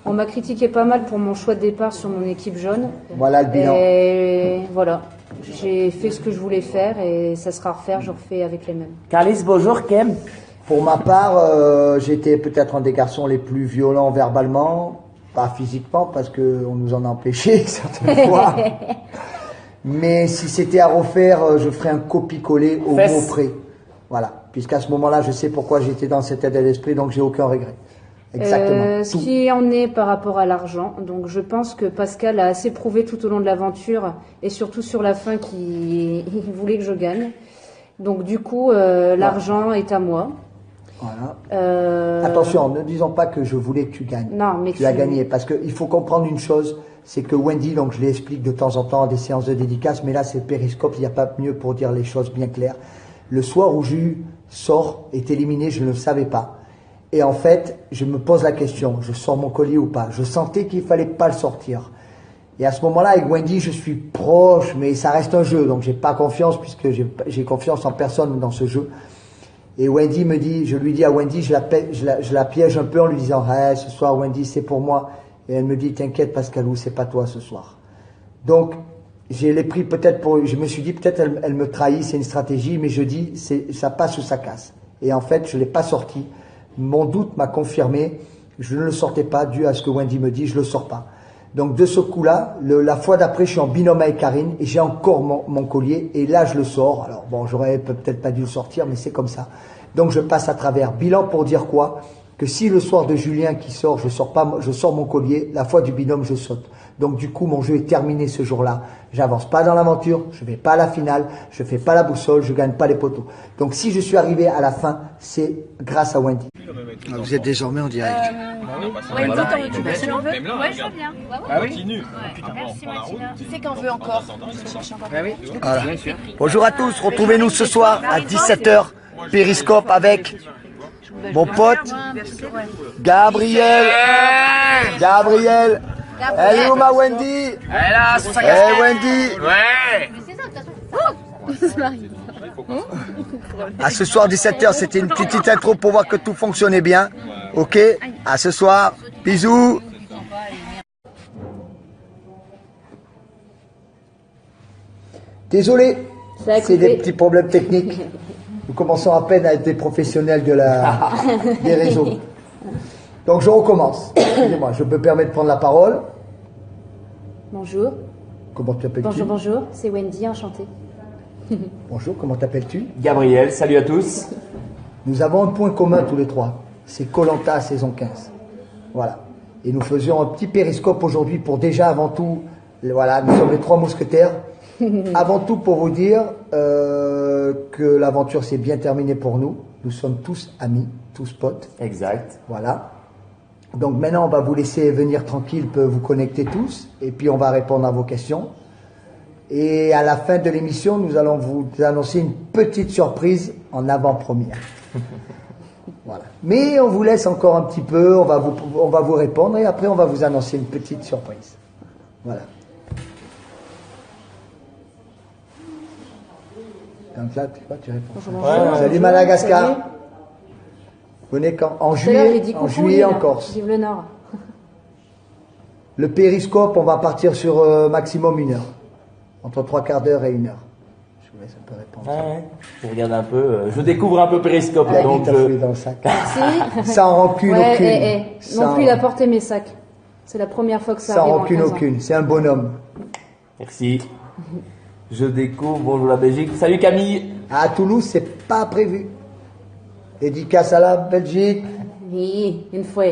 On m'a critiqué pas mal pour mon choix de départ sur mon équipe jaune. Voilà le bilan. Et voilà, j'ai fait ce que je voulais faire et ça sera à refaire, je refais avec les mêmes. Carlis, bonjour, Kem. Pour ma part, j'étais peut-être un des garçons les plus violents verbalement, pas physiquement parce qu'on nous en a empêché certaines fois. Mais si c'était à refaire, je ferais un copie-coller au Fesse. mot près. Voilà. Puisqu'à ce moment-là, je sais pourquoi j'étais dans cet état d'esprit, donc j'ai aucun regret. Exactement. Ce Tout. qui en est par rapport à l'argent, donc je pense que Pascal a assez prouvé tout au long de l'aventure et surtout sur la fin qu'il voulait que je gagne. Donc du coup, l'argent est à moi. Voilà. Attention, ne disons pas que je voulais que tu gagnes. Non, mais tu as gagné. Parce qu'il faut comprendre une chose, c'est que Wendy, donc je l'explique de temps en temps à des séances de dédicace, mais là c'est Périscope, il n'y a pas mieux pour dire les choses bien claires. Le soir où Jus sort, est éliminé, je ne le savais pas. Et en fait, je me pose la question, je sors mon collier ou pas? Je sentais qu'il fallait pas le sortir. Et à ce moment-là, avec Wendy, je suis proche, mais ça reste un jeu, donc j'ai pas confiance, puisque j'ai confiance en personne dans ce jeu. Et Wendy me dit, je lui dis à Wendy, je la piège un peu en lui disant, hey, ce soir Wendy, c'est pour moi. Et elle me dit, t'inquiète Pascalou, c'est pas toi ce soir. Donc, je l'ai pris peut-être je me suis dit, peut-être elle me trahit, c'est une stratégie, mais je dis, ça passe ou ça casse. Et en fait, je l'ai pas sorti. Mon doute m'a confirmé, je ne le sortais pas, dû à ce que Wendy me dit, je le sors pas. Donc, de ce coup-là, la fois d'après, je suis en binôme avec Karine, et j'ai encore mon collier, et là, je le sors. Alors, bon, j'aurais peut-être pas dû le sortir, mais c'est comme ça. Donc, je passe à travers. Bilan pour dire quoi? Que si le soir de Julien qui sort, je sors mon collier, la fois du binôme, je saute. Donc du coup, mon jeu est terminé ce jour-là. J'avance pas dans l'aventure, je vais pas à la finale, je fais pas la boussole, je gagne pas les poteaux. Donc si je suis arrivé à la fin, c'est grâce à Wendy. Vous êtes désormais en direct. Wendy, t'en veux-tu? Tu l'en veux? Ouais, je veux bien. Ah oui? Ouais. Merci Martina. Tu sais qu'on veut encore. Je vais chercher encore. Ah oui? Voilà. Bien sûr. Bonjour à tous, retrouvez-nous ce soir à 17h, Périscope avec mon pote Gabriel. Elle est où ma Wendy? Elle a son sac Eh à Wendy. Ouais! À ce soir 17h, c'était une petite intro pour voir que tout fonctionnait bien. Ok? À ce soir. Bisous. Désolé, Ça a c'est coupé. des petits problèmes techniques. Nous commençons à peine à être des professionnels des réseaux. Donc je recommence. Excusez-moi, je peux permettre de prendre la parole. Bonjour. Comment t'appelles-tu? Bonjour, c'est Wendy, enchantée. Bonjour, comment t'appelles-tu? Gabriel, salut à tous. Nous avons un point commun tous les trois. C'est Koh-Lanta saison 15. Voilà. Et nous faisions un petit périscope aujourd'hui pour déjà avant tout, voilà, nous sommes les trois mousquetaires. Avant tout pour vous dire que l'aventure s'est bien terminée pour nous. Nous sommes tous amis, tous potes. Exact. Voilà. Donc maintenant, on va vous laisser venir tranquille, vous connecter tous, et puis on va répondre à vos questions. Et à la fin de l'émission, nous allons vous annoncer une petite surprise en avant-première. Voilà. Mais on vous laisse encore un petit peu, on va vous répondre, et après on va vous annoncer une petite surprise. Voilà. Donc là, tu vois, tu réponds. Bonjour, Ouais, bonjour. Salut Bonjour, Madagascar. salut. Venez quand? En Tout à l'heure, j'ai juillet, dit en coucou, juillet en Lille. Corse. Vive le Nord. Le périscope, on va partir sur maximum 1 heure. Entre 3/4 d'heure et 1 heure. Je vous laisse un peu répondre. Ouais. Je regarde un peu, je découvre un peu Périscope, là, donc T'as fouillé dans le sac. Merci. Sans rancune Ouais, aucune. Non plus, il a porté mes sacs. C'est la première fois que ça Sans arrive en rancune 15 ans. aucune. C'est un bonhomme. merci. Je découvre, bonjour la Belgique. Salut Camille. À Toulouse, c'est pas prévu. Dédicace à la Belgique. Oui, une fois.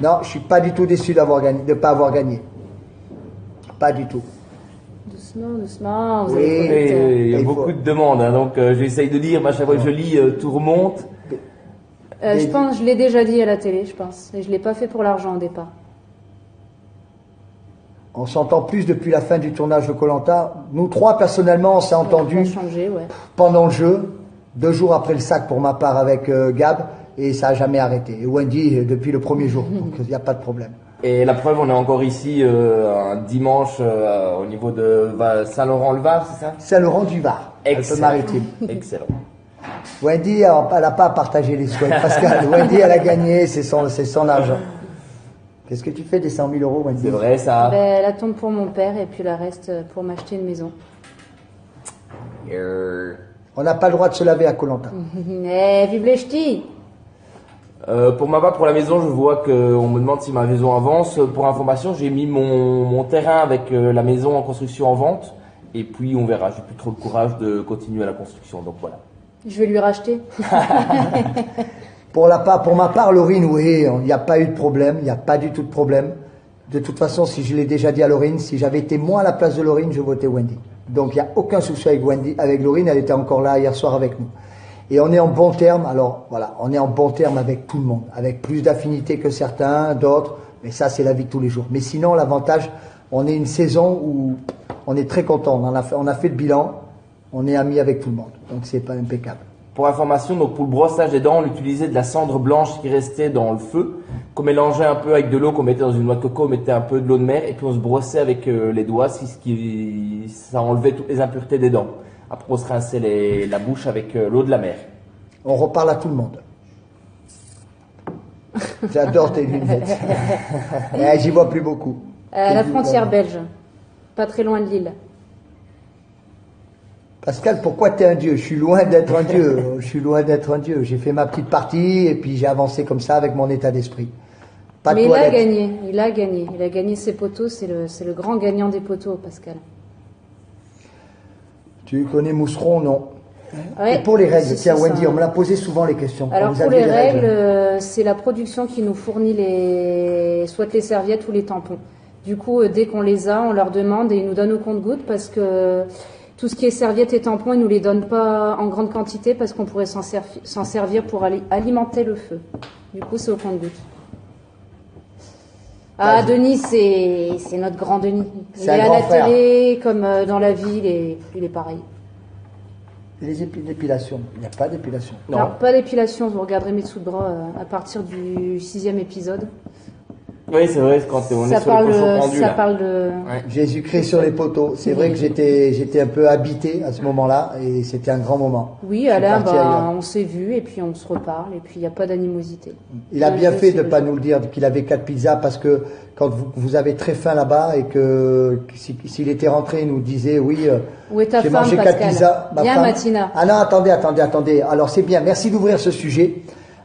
Non, je suis pas du tout déçu d'avoir gagné, de pas avoir gagné. Pas du tout. Doucement, doucement. Vous Oui. allez trop vite. Il y a Il beaucoup faut- de demandes, hein, donc j'essaye de lire, mais à chaque fois que je lis, tout remonte. Je pense, je l'ai déjà dit à la télé, je pense. Et je l'ai pas fait pour l'argent au départ. On s'entend plus depuis la fin du tournage de koh. Nous trois, personnellement, on s'est Ça a entendus changé, ouais. pendant le jeu, 2 jours après le sac pour ma part avec Gab, et ça n'a jamais arrêté. Et Wendy, depuis le premier jour, donc il n'y a pas de problème. Et la preuve, on est encore ici un dimanche au niveau de Saint-Laurent-le-Var, c'est ça? Saint-Laurent-du-Var, Alpes-Maritimes. Excellent. Wendy, elle n'a pas à partager les souhaits, Pascal. Wendy, elle a gagné, c'est son argent. Qu'est-ce que tu fais des 100 000 euros, Wendy? C'est vrai ça. Ben, la tombe pour mon père et puis la reste pour m'acheter une maison. On n'a pas le droit de se laver à koh. Eh, vive les ch'tis! Pour ma part, pour la maison, je vois qu'on me demande si ma maison avance. Pour information, j'ai mis mon terrain avec la maison en construction en vente. Et puis, on verra. J'ai plus trop le courage de continuer la construction. Donc voilà. Je vais lui racheter. Pour ma part, Laurine, oui, il n'y a pas eu de problème, il n'y a pas du tout de problème. De toute façon, si je l'ai déjà dit à Laurine, si j'avais été moi à la place de Laurine, je votais Wendy. Donc il n'y a aucun souci avec Laurine, elle était encore là hier soir avec nous. Et on est en bon terme, alors voilà, on est en bon terme avec tout le monde, avec plus d'affinité que certains, d'autres, mais ça c'est la vie de tous les jours. Mais sinon, l'avantage, on est une saison où on est très content, on a fait le bilan, on est amis avec tout le monde, donc c'est pas impeccable. Pour information, donc pour le brossage des dents, on utilisait de la cendre blanche qui restait dans le feu, qu'on mélangeait un peu avec de l'eau, qu'on mettait dans une noix de coco, on mettait un peu de l'eau de mer, et puis on se brossait avec les doigts, ça enlevait toutes les impuretés des dents. Après, on se rinçait la bouche avec l'eau de la mer. On reparle à tout le monde. J'adore tes lunettes. J'y vois plus beaucoup. La frontière belge. Pas très loin de Lille. Pascal, pourquoi t'es un dieu? Je suis loin d'être un dieu. Je suis loin d'être un dieu. J'ai fait ma petite partie et puis j'ai avancé comme ça avec mon état d'esprit. Pas de Mais il a toilette. gagné. Il a gagné. Il a gagné ses poteaux. C'est le grand gagnant des poteaux, Pascal. Tu connais Mousseron, non? Ouais, Et pour les règles, si, tiens si, Wendy, ça. on me l'a posé souvent les questions. Alors On nous a pour dit les règles, c'est la production qui nous fournit soit les serviettes ou les tampons. Du coup, dès qu'on les a, on leur demande et ils nous donnent au compte-gouttes parce que tout ce qui est serviettes et tampons, ils nous les donnent pas en grande quantité parce qu'on pourrait s'en servir pour alimenter le feu. Du coup, c'est au compte-gouttes. Ah, Denis, c'est notre grand Denis. Il C'est un est à grand la frère. télé comme dans la vie, il est pareil. Et les dépilations, il n'y a pas d'épilation. Non. Alors, pas d'épilation, vous regarderez mes dessous de bras à partir du 6e épisode. Oui, c'est vrai, quand on est sur le cochon pendu, ça là. parle de... Jésus-Christ sur les poteaux. C'est vrai que j'étais un peu habité à ce moment-là et c'était un grand moment. Oui, Je suis Alain, parti ailleurs. on s'est vu et puis on se reparle et puis il n'y a pas d'animosité. Il a bien Je fait sais, de ne pas nous le dire qu'il avait 4 pizzas parce que quand vous avez très faim là-bas et que s'il était rentré, il nous disait oui, Où est ta j'ai femme, mangé 4 Pascal? pizzas. Viens, Matina. Ah non, attendez. Alors c'est bien, merci d'ouvrir ce sujet.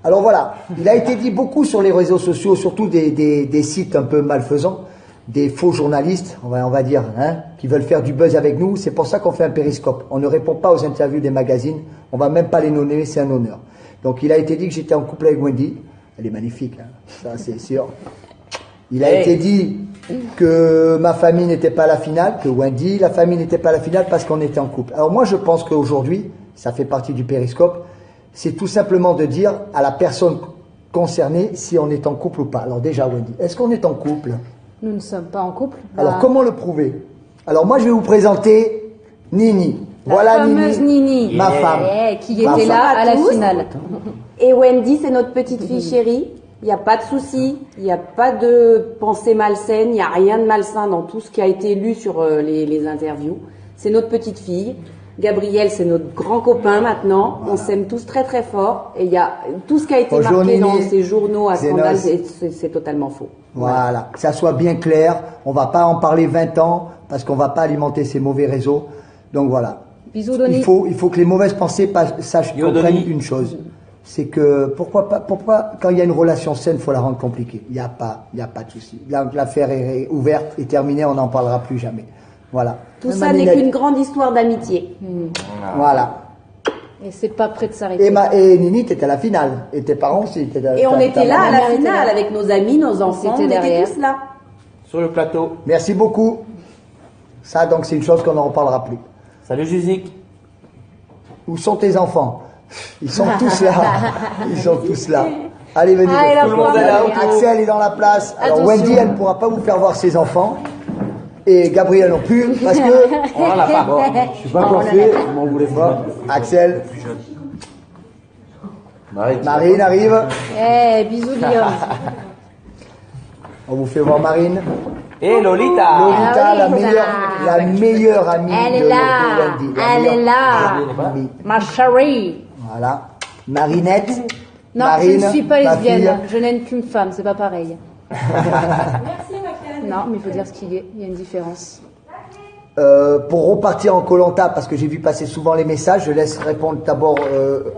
Alors voilà, il a été dit beaucoup sur les réseaux sociaux, surtout des sites un peu malfaisants, des faux journalistes, on va dire, hein, qui veulent faire du buzz avec nous. C'est pour ça qu'on fait un périscope. On ne répond pas aux interviews des magazines, on va même pas les nommer, c'est un honneur. Donc il a été dit que j'étais en couple avec Wendy. Elle est magnifique, hein, ça c'est sûr. Il a été dit que ma famille n'était pas à la finale, que Wendy, la famille n'était pas à la finale parce qu'on était en couple. Alors moi je pense qu'aujourd'hui, ça fait partie du périscope, c'est tout simplement de dire à la personne concernée si on est en couple ou pas. Alors déjà Wendy, est-ce qu'on est en couple? Nous ne sommes pas en couple. Alors Bah, comment le prouver? Alors moi je vais vous présenter Nini. la Voilà fameuse Nini, ma femme. qui Ma était là femme. à la Tous. finale. Et Wendy, c'est notre petite fille chérie. Il n'y a pas de souci, il n'y a pas de pensée malsaine, il n'y a rien de malsain dans tout ce qui a été lu sur les interviews. C'est notre petite fille. Gabriel, c'est notre grand copain maintenant. Voilà. On s'aime tous très très fort. Et il y a tout ce qui a été Bonjour, marqué Nini. dans ces journaux à scandale, c'est totalement faux. Voilà, que ça soit bien clair. On va pas en parler 20 ans parce qu'on va pas alimenter ces mauvais réseaux. Donc voilà. Bisous, Denis. Il faut que les mauvaises pensées comprennent une chose. C'est que pourquoi quand il y a une relation saine, faut la rendre compliquée. Il y a pas de souci. L'affaire est ouverte et terminée, on n'en parlera plus jamais. Voilà. Tout ça n'est qu'une grande histoire d'amitié. Voilà. Et c'est pas prêt de s'arrêter. Et Nini, t'étais à la finale. Et tes parents aussi étaient Et on était là à la finale avec nos amis, nos enfants. On était tous là. Sur le plateau. Merci beaucoup. Ça, donc, c'est une chose qu'on n'en reparlera plus. Salut Juzik. Où sont tes enfants? Ils sont tous là. Ils sont tous là. Allez, venez. Tout le monde est là. Axel est dans la place. Alors, Attention. Wendy, elle ne pourra pas vous faire voir ses enfants. Et Gabriel non plus, parce que... On en a pas. Bon, je suis pas coiffé, vous m'en voulez pas. Axel. Marine arrive. Eh, bisous, Guillaume. On vous fait voir Marine. Et Lolita. Lolita, Ah oui, la meilleure amie Elle est de là. Wendy. Elle est là. amie. Ma chérie. Voilà. Marinette. Non, Marine, je ne suis pas ma lesbienne. fille. Je n'aime qu'une femme, c'est pas pareil. Merci, Maclan. Non, mais il faut dire ce qu'il y a. Il y a une différence. Pour repartir en Koh-Lanta, parce que j'ai vu passer souvent les messages, je laisse répondre d'abord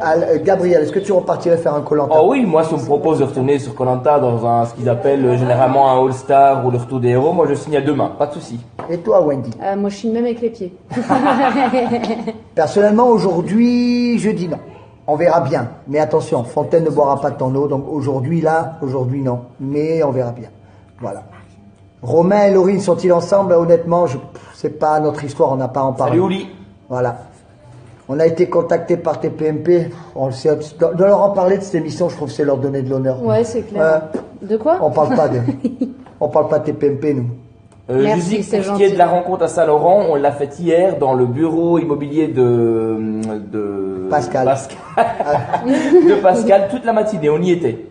à Gabriel. Est-ce que tu repartirais faire un Koh-Lanta? Oh oui, moi si on me propose de retourner sur Koh-Lanta dans ce qu'ils appellent généralement un All-Star ou le retour des héros, moi je signe à 2 mains, pas de souci. Et toi, Wendy? Moi, je chine même avec les pieds. Personnellement, aujourd'hui, je dis non. On verra bien. Mais attention, Fontaine ne boira pas de ton eau. Donc aujourd'hui, non. Mais on verra bien. Voilà. Romain et Laurine sont-ils ensemble? Honnêtement, c'est pas notre histoire, on n'a pas à en parler. Salut Ouli. Voilà. On a été contacté par TPMP. On le sait, de leur en parler de cette émission, je trouve que c'est leur donner de l'honneur. Ouais, c'est clair. De quoi? On parle pas de TPMP, nous. Merci, Juzik, c'est pour ce qui est gentil. de la rencontre à Saint-Laurent, on l'a fait hier dans le bureau immobilier de Pascal. de Pascal, toute la matinée, on y était.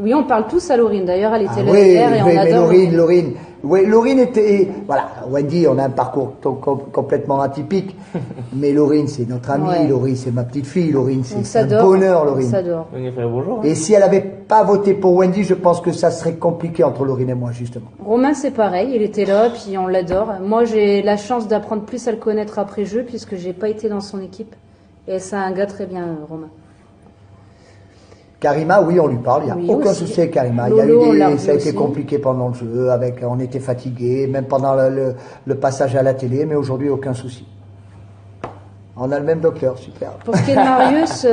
Oui, on parle tous à Laurine. D'ailleurs, elle était là Oui, hier et on mais adore. Laurine. Oui, Laurine était... Voilà, Wendy, on a un parcours complètement atypique. Mais Laurine, c'est notre amie. Ouais. Laurine, c'est ma petite fille. Laurine, On c'est un s'adore. bonheur, On Laurine. s'adore. On y fait bonjour. Et si elle n'avait pas voté pour Wendy, je pense que ça serait compliqué entre Laurine et moi, justement. Romain, c'est pareil. Il était là, puis on l'adore. Moi, j'ai la chance d'apprendre plus à le connaître après jeu, puisque j'ai pas été dans son équipe. Et c'est un gars très bien, Romain. Karima, oui, on lui parle. Il n'y a Oui, aucun aussi. souci avec Karima. Lolo, on l'a Ça a vu été aussi. compliqué pendant le jeu. On était fatigués, même pendant le passage à la télé. Mais aujourd'hui, aucun souci. On a le même docteur, super. Pour ce qui est de Marius,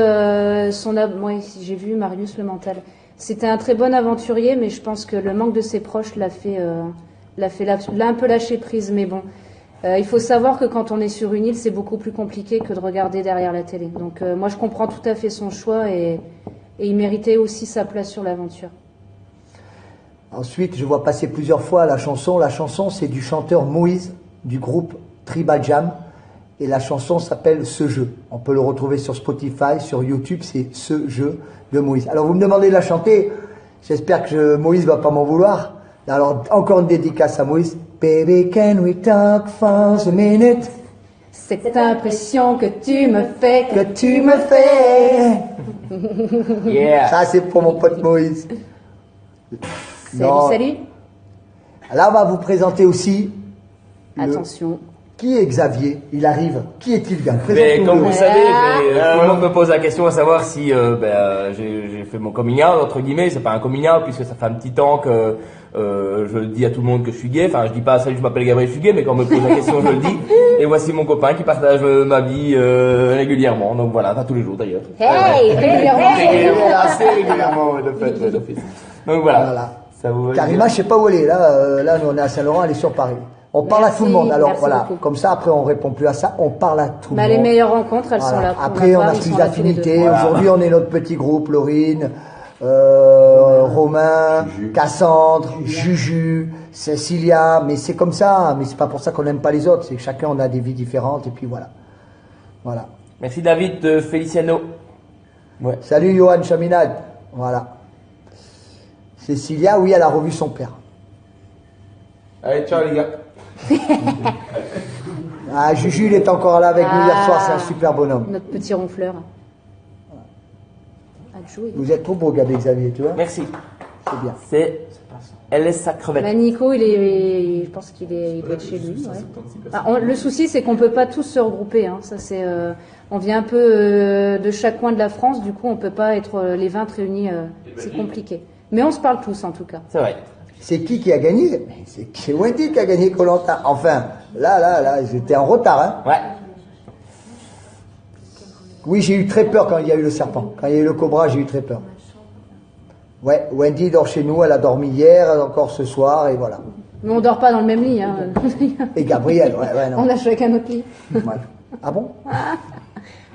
ouais, j'ai vu Marius le mental. C'était un très bon aventurier, mais je pense que le manque de ses proches l'a un peu lâché prise. Mais bon, il faut savoir que quand on est sur une île, c'est beaucoup plus compliqué que de regarder derrière la télé. Donc moi, je comprends tout à fait son choix et il méritait aussi sa place sur l'aventure. Ensuite, je vois passer plusieurs fois la chanson. La chanson, c'est du chanteur Moïse, du groupe Tribal Jam. Et la chanson s'appelle Ce jeu. On peut le retrouver sur Spotify, sur YouTube, c'est Ce jeu de Moïse. Alors, vous me demandez de la chanter. J'espère que Moïse va pas m'en vouloir. Alors, encore une dédicace à Moïse. Baby, can we talk for a minute? Cette impression que tu me fais, Que tu me fais. Yeah. Ça, c'est pour mon pote Moïse. Non. Salut. Là, on va vous présenter aussi. Attention. Qui est Xavier? Il arrive. Qui est-il bien? Mais Présente-nous-le. comme vous le savez, tout le monde me pose la question à savoir si j'ai fait mon coming out, entre guillemets. C'est pas un coming out puisque ça fait un petit temps que je le dis à tout le monde que je suis gay. Enfin, je dis pas salut, je m'appelle Gabriel, je suis gay, mais quand on me pose la question, je le dis. Et voici mon copain qui partage ma vie régulièrement. Donc voilà, pas tous les jours d'ailleurs. Hey, régulièrement. Assez régulièrement, de fait. Donc voilà. Voilà. Ça vous va Karima, bien. je sais pas où elle est. Là, nous, on est à Saint-Laurent, elle est sur Paris. On parle à Merci, tout le monde. Alors merci voilà, beaucoup. comme ça, après, on répond plus à ça. On parle à tout le Bah, monde. les meilleures rencontres, elles Voilà. sont là. Pour Après, ma on part, a ils plus sont là tous les deux. d'affinités. Voilà. Aujourd'hui, on est notre petit groupe, Laurine, Romain, Cassandre, Juju, Cécilia. Mais c'est comme ça. Mais c'est pas pour ça qu'on n'aime pas les autres. C'est que chacun, on a des vies différentes. Et puis voilà. Voilà. Merci David Feliciano. Ouais. Salut, Johan Chaminade. Voilà. Cécilia, oui, elle a revu son père. Allez, ciao les gars. Ah, Juju, il est encore là avec nous hier soir, c'est un super bonhomme. Notre petit ronfleur. Adjou, Vous êtes trop beau, Gabi Xavier, tu vois. Merci. C'est bien. Elle est sa crevette. Bah, Nico, je pense qu'il doit être chez lui. Ouais. Le souci, c'est qu'on peut pas tous se regrouper. Hein. Ça, on vient un peu de chaque coin de la France, du coup, on peut pas être les 20 réunis. C'est compliqué. Mais on se parle tous, en tout cas. C'est vrai. C'est qui a gagné? C'est Wendy qui a gagné Koh-Lanta. Enfin, là, j'étais en retard. Hein. Ouais. Oui, j'ai eu très peur quand il y a eu le serpent. Quand il y a eu le cobra, j'ai eu très peur. Ouais, Wendy dort chez nous, elle a dormi hier, encore ce soir, et voilà. Mais on dort pas dans le même lit. Hein. Et Gabriel, ouais, non. On a chacun notre lit. Ouais. Ah bon?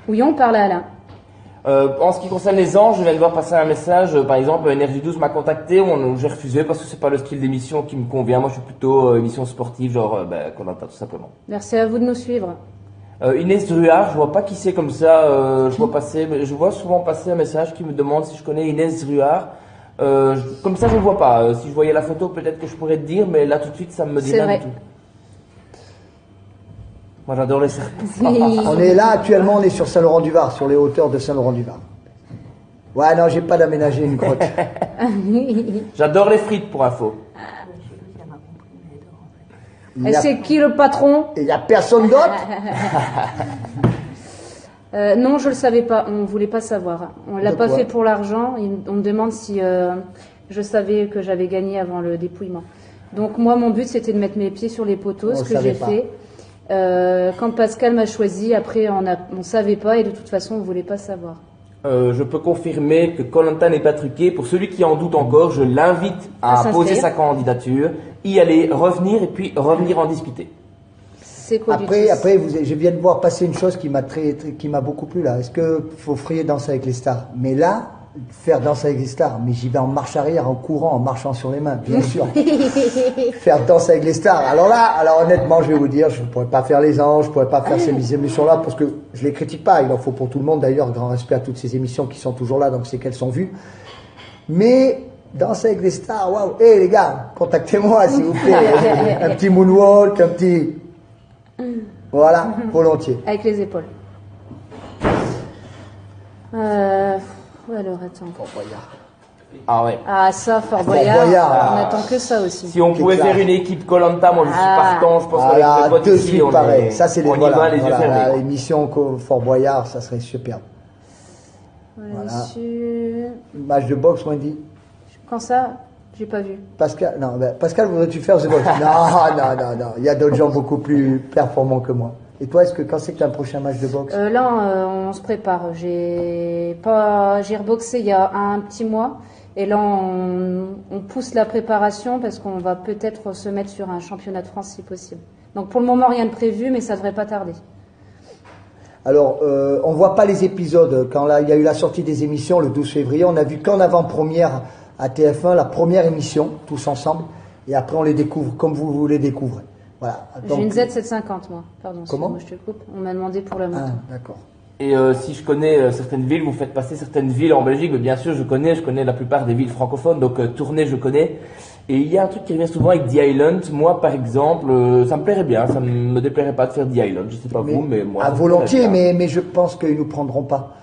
Oui, on parle à Alain. En ce qui concerne les anges, je viens de voir passer un message. Par exemple, Énergie 12 m'a contacté. J'ai refusé parce que c'est pas le style d'émission qui me convient. Moi, je suis plutôt émission sportive, genre Koh-Lanta tout simplement. Merci à vous de nous suivre. Inès Druard, je vois pas qui c'est comme ça. Je vois souvent passer un message qui me demande si je connais Inès Druard. Comme ça, je ne vois pas. Si je voyais la photo, peut-être que je pourrais te dire, mais là, tout de suite, ça me dit rien du tout. Moi, j'adore les serpents. On est là, actuellement, on est sur Saint-Laurent-du-Var, sur les hauteurs de Saint-Laurent-du-Var. Ouais, non, j'ai pas d'aménager une grotte. J'adore les frites, pour info. Et c'est qui le patron? Il n'y a personne d'autre? Non, je le savais pas. On voulait pas savoir. On l'a pas fait pour l'argent. On me demande si je savais que j'avais gagné avant le dépouillement. Donc moi, mon but, c'était de mettre mes pieds sur les poteaux, ce que j'ai fait. Quand Pascal m'a choisi, après, on savait pas et de toute façon, on voulait pas savoir. Je peux confirmer que Koh-Lanta n'est pas truqué. Pour celui qui en doute encore, je l'invite à poser sa candidature, y aller, revenir et puis revenir en discuter. Après, je viens de voir passer une chose qui m'a beaucoup plu là. Est-ce que faut frayer Danser avec les stars? Mais là, faire Danser avec les stars, mais j'y vais en marche arrière, en courant, en marchant sur les mains, bien sûr. Faire Danser avec les stars. Alors honnêtement, je vais vous dire, je ne pourrais pas faire les anges, je ne pourrais pas faire ces émissions-là parce que je les critique pas. Il en faut pour tout le monde d'ailleurs. Grand respect à toutes ces émissions qui sont toujours là, donc c'est qu'elles sont vues. Mais Danser avec les stars, waouh! Eh les gars, contactez-moi s'il vous plaît. Un petit moonwalk, un petit. Voilà, volontiers. Avec les épaules. Alors, attends. Fort Boyard. Ah ouais. Ah, ça, Fort Boyard. Boyard. On attend que ça aussi. Si on pouvait faire une équipe Koh-Lanta, moi je suis partant. Je pense qu'avec le pote de ici, suite pareil. Ça, c'est les yeux fermés. L'émission Fort Boyard, ça serait superbe. Voilà. Match de boxe, Wendy. Quand ça, j'ai pas vu. Pascal, non, Pascal, voudrais-tu faire The Box? Non. Il y a d'autres gens beaucoup plus performants que moi. Et toi, quand c'est que tu as un prochain match de boxe? Là, on se prépare. J'ai reboxé il y a un petit mois. Et là, on pousse la préparation parce qu'on va peut-être se mettre sur un championnat de France si possible. Donc pour le moment, rien de prévu, mais ça devrait pas tarder. Alors, on voit pas les épisodes. Quand il y a eu la sortie des émissions le 12 février, on a vu qu'en avant-première à TF1, la première émission, tous ensemble. Et après, on les découvre comme vous les découvrez. Voilà. J'ai une Z750, moi. Pardon, comment? Moi, je te coupe. On m'a demandé pour la moto. Ah, d'accord. Et si je connais certaines villes, vous faites passer certaines villes en Belgique, mais bien sûr, je connais la plupart des villes francophones, donc Tournai, je connais. Et il y a un truc qui revient souvent avec The Island. Moi, par exemple, ça me plairait bien, ça ne me déplairait pas de faire The Island. Je sais pas vous, mais moi. À volontiers, mais je pense qu'ils nous prendront pas.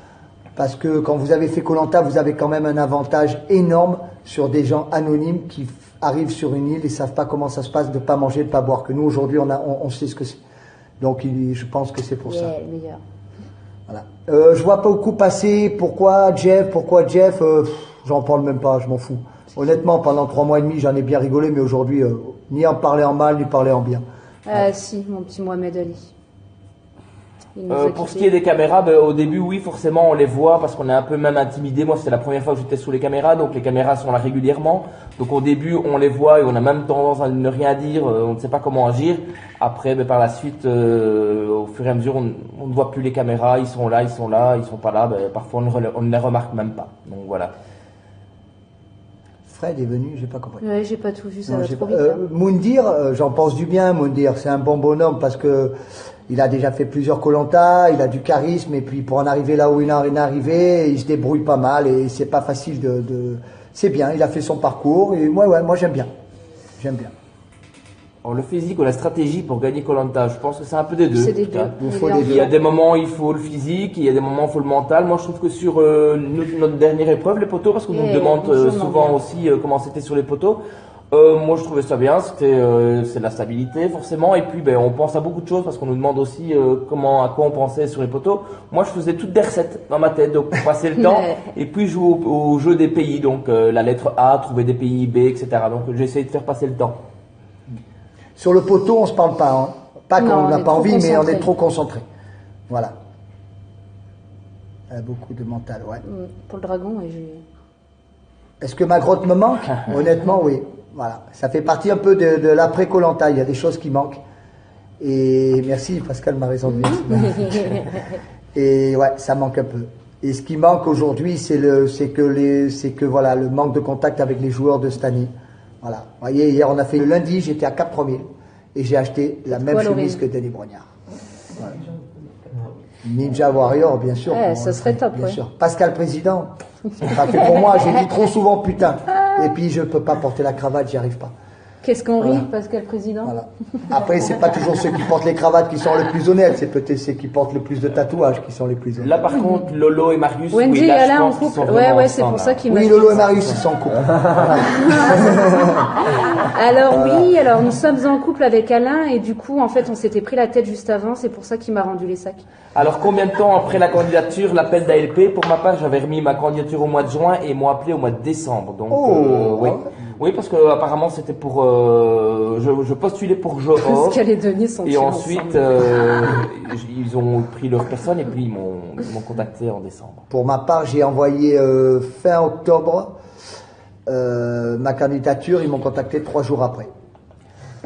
Parce que quand vous avez fait Koh-Lanta, vous avez quand même un avantage énorme sur des gens anonymes qui arrivent sur une île et savent pas comment ça se passe de pas manger, de pas boire. Que nous, aujourd'hui, on sait ce que c'est. Donc, je pense que c'est pour ça. Le meilleur. Voilà. Je vois pas beaucoup passer. Pourquoi Jeff? J'en parle même pas, je m'en fous. Honnêtement, pendant 3 mois et demi, j'en ai bien rigolé, mais aujourd'hui, ni en parler en mal, ni parler en bien. Si, mon petit Mohamed Ali. Pour ce qui est des caméras, au début, oui, forcément, on les voit parce qu'on est un peu même intimidé. Moi, c'était la première fois que j'étais sous les caméras, donc les caméras sont là régulièrement. Donc au début, on les voit et on a même tendance à ne rien dire, on ne sait pas comment agir. Après, par la suite, au fur et à mesure, on ne voit plus les caméras, ils sont là, ils sont pas là. Parfois, on ne les remarque même pas. Donc voilà. Fred est venu, j'ai pas compris. Ouais, j'ai pas tout vu, ça va trop vite. Hein. Moundir, j'en pense du bien, Moundir, c'est un bon bonhomme parce que il a déjà fait plusieurs Koh-Lanta, il a du charisme et puis pour en arriver là où il en est arrivé, il se débrouille pas mal et c'est pas facile c'est bien, il a fait son parcours et moi j'aime bien. J'aime bien. Alors, le physique ou la stratégie pour gagner Koh-Lanta, je pense que c'est un peu des deux. C'est des deux. Il faut Il y a des moments où il faut le physique, il y a des moments où il faut le mental. Moi, je trouve que sur notre dernière épreuve, les poteaux, parce qu'on nous demande souvent aussi comment c'était sur les poteaux, moi, je trouvais ça bien. C'est de la stabilité, forcément. Et puis, on pense à beaucoup de choses parce qu'on nous demande aussi à quoi on pensait sur les poteaux. Moi, je faisais toutes des recettes dans ma tête, donc pour passer le temps. Et puis, jouer au jeu des pays, donc la lettre A, trouver des pays B, etc. Donc, j'ai essayé de faire passer le temps. Sur le poteau, on se parle pas. Hein. Pas Non, quand on on n'a est pas trop envie, mais on concentré. est trop concentré. Voilà. Beaucoup de mental, ouais. Pour le dragon, et j'ai... Est-ce que ma grotte me manque? Honnêtement, oui. Voilà. Ça fait partie un peu de l'après Koh-Lanta. Il y a des choses qui manquent. Et merci, Pascal m'a raison de dire. Et ouais, ça manque un peu. Et ce qui manque aujourd'hui, c'est que voilà, le manque de contact avec les joueurs de cette année. Voilà. Vous voyez, hier, on a fait le lundi, j'étais à Cap 3000 et j'ai acheté la même chemise que Denis Brognard. Voilà. Ninja Warrior, bien sûr. Ouais, ça serait top, bien ouais. sûr. Pascal Président, c'est pas fait pour moi, j'ai dit trop souvent putain. Et puis je peux pas porter la cravate, j'y arrive pas. Qu'est-ce qu'on rit, Voilà. Pascal Président? Voilà. Après, c'est pas toujours ceux qui portent les cravates qui sont les plus honnêtes, c'est peut-être ceux qui portent le plus de tatouages qui sont les plus honnêtes. Là, par contre, Lolo et Marius, Wendy oui, et là, je Alain en pense qu'ils couple. sont Ouais, vraiment ouais, c'est ensemble, pour ça là. qu'il m'a Oui, dit Lolo et ça. Marius, ils sont en couple. Alors nous sommes en couple avec Alain et du coup, en fait, on s'était pris la tête juste avant, c'est pour ça qu'il m'a rendu les sacs. Alors, combien de temps après la candidature, l'appel d'ALP? Pour ma part, j'avais remis ma candidature au mois de juin et ils m'ont appelé au mois de décembre. Donc, oui. Oui, parce que apparemment c'était pour, je postulais pour Johor. Parce que les deniers sont Et tués ensuite, ensemble. ils ont pris leur personne et puis ils m'ont contacté en décembre. Pour ma part, j'ai envoyé fin octobre ma candidature, ils m'ont contacté 3 jours après.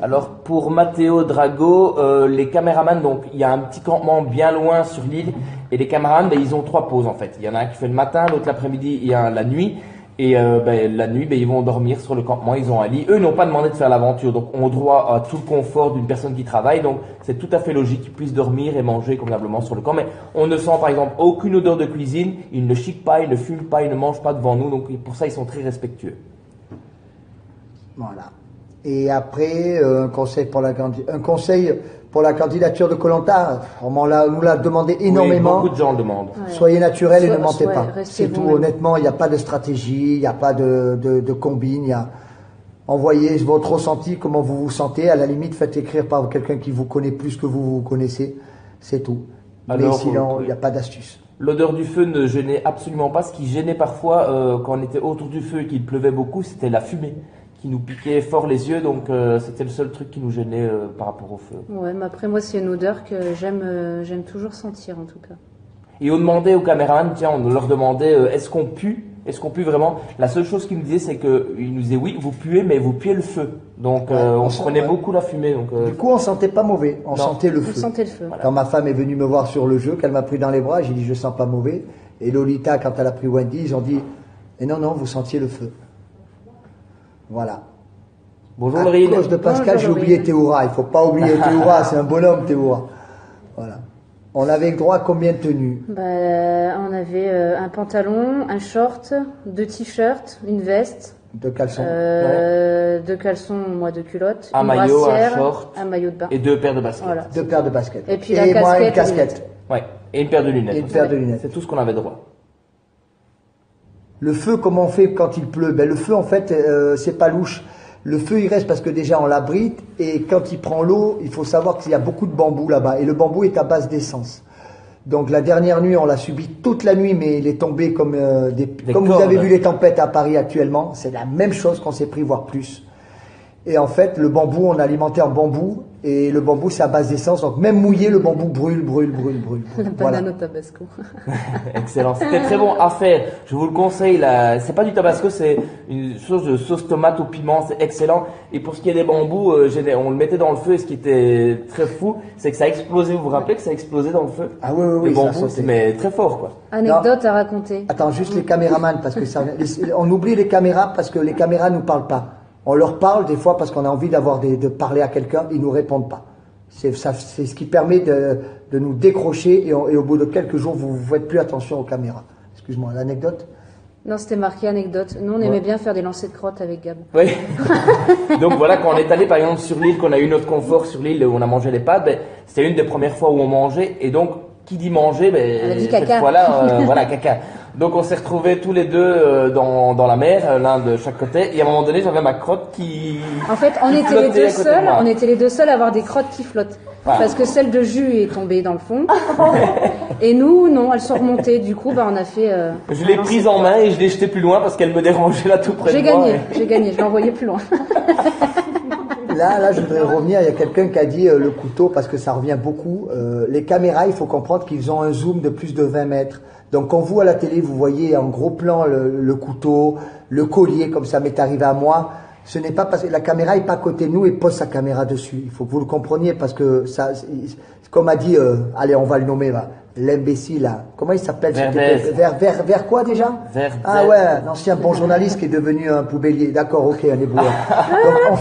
Alors pour Matteo Drago, les caméramans, donc il y a un petit campement bien loin sur l'île et les caméramans, ils ont 3 pauses en fait. Il y en a un qui fait le matin, l'autre l'après-midi, il y a un la nuit. Et la nuit, ils vont dormir sur le campement, ils ont un lit. Eux n'ont pas demandé de faire l'aventure, donc ont droit à tout le confort d'une personne qui travaille. Donc c'est tout à fait logique qu'ils puissent dormir et manger convenablement sur le camp. Mais on ne sent par exemple aucune odeur de cuisine, ils ne chiquent pas, ils ne fument pas, ils ne mangent pas devant nous. Donc pour ça, ils sont très respectueux. Voilà. Et après, un conseil pour la candidature de Koh-Lanta, on nous l'a demandé énormément. Oui, beaucoup de gens le demandent. Ouais. Soyez naturel et ne mentez Ouais, pas. restez C'est tout. vous-même. Honnêtement, il n'y a pas de stratégie, il n'y a pas de combine. Envoyez votre ressenti, comment vous vous sentez. À la limite, faites écrire par quelqu'un qui vous connaît plus que vous connaissez. C'est tout. Mais Alors, sinon, oui. il n'y a pas d'astuce. L'odeur du feu ne gênait absolument pas. Ce qui gênait parfois quand on était autour du feu et qu'il pleuvait beaucoup, c'était la fumée qui nous piquait fort les yeux. Donc c'était le seul truc qui nous gênait par rapport au feu. Ouais, mais après moi, c'est une odeur que j'aime toujours sentir en tout cas. Et on demandait aux caméramans, tiens, on leur demandait est-ce qu'on pue? Est-ce qu'on pue vraiment? La seule chose qu'ils nous disaient, c'est qu'ils nous disaient oui, vous puez, mais vous puez le feu. Donc on prenait beaucoup la fumée. Donc, Du coup, on sentait pas mauvais. On sentait le Vous feu. sentez le feu. Quand ma femme est venue me voir sur le jeu, qu'elle m'a pris dans les bras, j'ai dit je sens pas mauvais. Et Lolita, quand elle a pris Wendy, ils ont dit et non, vous sentiez le feu. Voilà. bonjour À Laurine. cause de Pascal, Bonjour, j'ai oublié Laurine. Théoura. Il faut pas oublier Théoura, c'est un bonhomme Théoura. Voilà. On avait droit à combien de tenues? On avait un pantalon, un short, 2 t-shirts, une veste, De caleçons. 2 caleçons, moi 2 culottes, Un une maillot, un brassière, short. un maillot de bain. Et 2 paires de baskets. Voilà. 2 paires de baskets. Et puis la moi, casquette une et casquette. Ouais. Et une paire de lunettes. Et une paire de lunettes. C'est tout ce qu'on avait droit. Le feu, comment on fait quand il pleut? Le feu, en fait, c'est pas louche. Le feu, il reste parce que déjà, on l'abrite. Et quand il prend l'eau, il faut savoir qu'il y a beaucoup de bambou là-bas. Et le bambou est à base d'essence. Donc la dernière nuit, on l'a subi toute la nuit, mais il est tombé comme comme vous cordes. avez vu les tempêtes à Paris actuellement. C'est la même chose qu'on s'est pris, voire plus. Et en fait, le bambou, on alimentait en bambou. Et le bambou, c'est à base d'essence. Donc même mouillé, le bambou brûle. La Voilà. banane au tabasco. Excellent. C'était très bon à faire. Je vous le conseille. C'est pas du tabasco, c'est une chose de sauce tomate au piment. C'est excellent. Et pour ce qui est des bambous, on le mettait dans le feu. Et ce qui était très fou, c'est que ça a explosé. Vous vous rappelez que ça a explosé dans le feu? Ah oui, Les ça a bambous, sauté. mais très fort, quoi. Anecdote à raconter. Attends, juste les caméramans, parce que on oublie les caméras parce que les caméras nous parlent pas. On leur parle des fois parce qu'on a envie de parler à quelqu'un, ils nous répondent pas. C'est ce qui permet de nous décrocher et au bout de quelques jours, vous faites plus attention aux caméras. Excuse-moi, l'anecdote? Non, c'était marqué anecdote. Nous, on aimait bien faire des lancers de crottes avec Gab. Oui. Donc voilà, quand on est allé par exemple sur l'île, qu'on a eu notre confort sur l'île où on a mangé les pâtes, ben, c'était une des premières fois où on mangeait. Et donc, qui dit manger, ben, cette fois-là, voilà, caca. Donc on s'est retrouvés tous les deux dans la mer, l'un de chaque côté. Et à un moment donné, j'avais ma crotte qui. En fait, on était les deux seuls à avoir des crottes qui flottent. Voilà. Parce que celle de jus est tombée dans le fond. Et nous, non, elles sont remontées. Du coup, on a fait. Je l'ai prise en main et je l'ai jetée plus loin parce qu'elle me dérangeait là tout près de moi. J'ai gagné, je l'ai envoyée plus loin. Là, je voudrais revenir. Il y a quelqu'un qui a dit le couteau parce que ça revient beaucoup. Les caméras, il faut comprendre qu'ils ont un zoom de plus de 20 mètres. Donc, quand vous, à la télé, vous voyez en gros plan le couteau, le collier, comme ça m'est arrivé à moi, ce n'est pas parce que la caméra est pas à côté de nous et pose sa caméra dessus. Il faut que vous le compreniez parce que ça, comme a dit, allez, on va le nommer, l'imbécile, là. Comment il s'appelle? Vers quoi déjà? Ah ouais, un ancien bon journaliste qui est devenu un poubellier. D'accord, ok, un éboueur. Donc,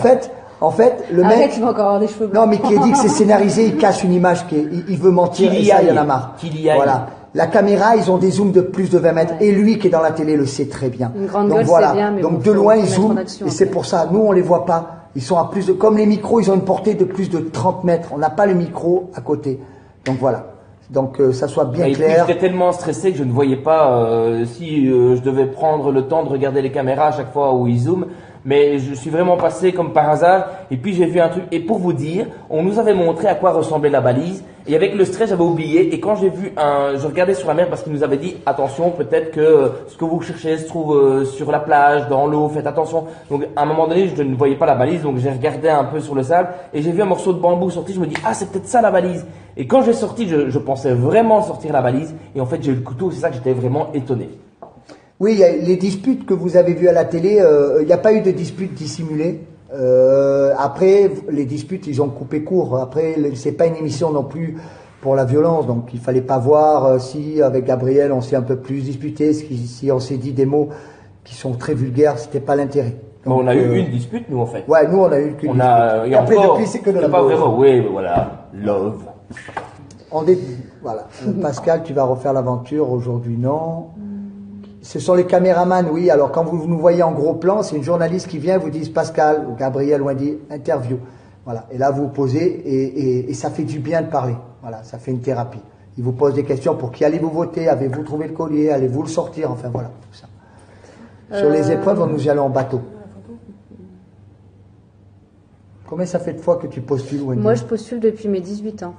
en fait, le mec. Arrête, il va encore avoir des cheveux blancs. Non, mais qui a dit que c'est scénarisé, il cache une image, il veut mentir, et ça, il y en a marre. Voilà. La caméra, ils ont des zooms de plus de 20 mètres. Ouais. Et lui qui est dans la télé le sait très bien. Une grande gueule, c'est bien, mais donc de loin, ils zooment. Et c'est pour ça, nous, on les voit pas. Ils sont à plus de, comme les micros, ils ont une portée de plus de 30 mètres. On n'a pas le micro à côté. Donc voilà. Donc ça soit bien clair. J'étais tellement stressé que je ne voyais pas si je devais prendre le temps de regarder les caméras à chaque fois où ils zooment. Mais je suis vraiment passé comme par hasard et puis j'ai vu un truc. Et pour vous dire, on nous avait montré à quoi ressemblait la balise et avec le stress j'avais oublié. Et quand j'ai vu je regardais sur la mer parce qu'il nous avait dit attention, peut-être que ce que vous cherchez se trouve sur la plage, dans l'eau, faites attention. Donc à un moment donné je ne voyais pas la balise, donc j'ai regardé un peu sur le sable et j'ai vu un morceau de bambou sortir. Je me dis ah c'est peut-être ça la balise. Et quand j'ai sorti, je pensais vraiment sortir la balise et en fait j'ai eu le couteau. C'est ça que j'étais vraiment étonné. Oui, il y a les disputes que vous avez vues à la télé, il n'y a pas eu de disputes dissimulées. Après, les disputes, ils ont coupé court. Après, c'est pas une émission non plus pour la violence, donc il fallait pas voir si avec Gabriel on s'est un peu plus disputé, si on s'est dit des mots qui sont très vulgaires, c'était pas l'intérêt. Donc, on a eu une dispute, nous en fait. Ouais, nous on a eu qu'une dispute. Et après, depuis, c'est que de la pas vraiment. Oui, mais voilà, love. Voilà. Pascal, tu vas refaire l'aventure aujourd'hui, non? Ce sont les caméramans, oui. Alors, quand vous nous voyez en gros plan, c'est une journaliste qui vient, vous dit Pascal ou Gabriel Wendy, interview. Voilà. Et là, vous posez et ça fait du bien de parler. Voilà. Ça fait une thérapie. Il vous pose des questions pour qui allez-vous voter? Avez-vous trouvé le collier? Allez-vous le sortir? Enfin, voilà. Tout ça. Sur les épreuves, nous y allons en bateau. Combien ça fait de fois que tu postules, Wendy? Moi, je postule depuis mes 18 ans.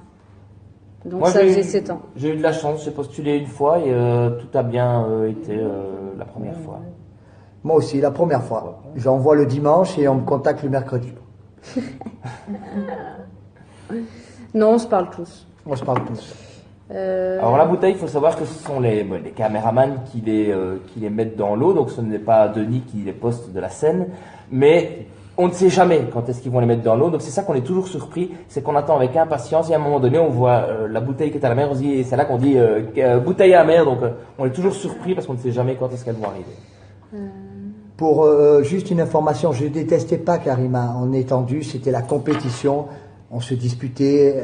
Donc moi, ça faisait 7 ans. J'ai eu de la chance, j'ai postulé une fois et tout a bien été la première fois. Moi aussi, la première fois. J'envoie le dimanche et on me contacte le mercredi. Non, on se parle tous. On se parle tous. Alors la bouteille, il faut savoir que ce sont les caméramans qui les mettent dans l'eau, donc ce n'est pas Denis qui les poste de la scène, mais on ne sait jamais quand est-ce qu'ils vont les mettre dans l'eau, donc c'est ça qu'on est toujours surpris, c'est qu'on attend avec impatience et à un moment donné on voit la bouteille qui est à la mer, on se dit, et c'est là qu'on dit bouteille à la mer, donc on est toujours surpris parce qu'on ne sait jamais quand est-ce qu'elles vont arriver. Pour juste une information, je ne détestais pas Karima en étendue, c'était la compétition, on se disputait,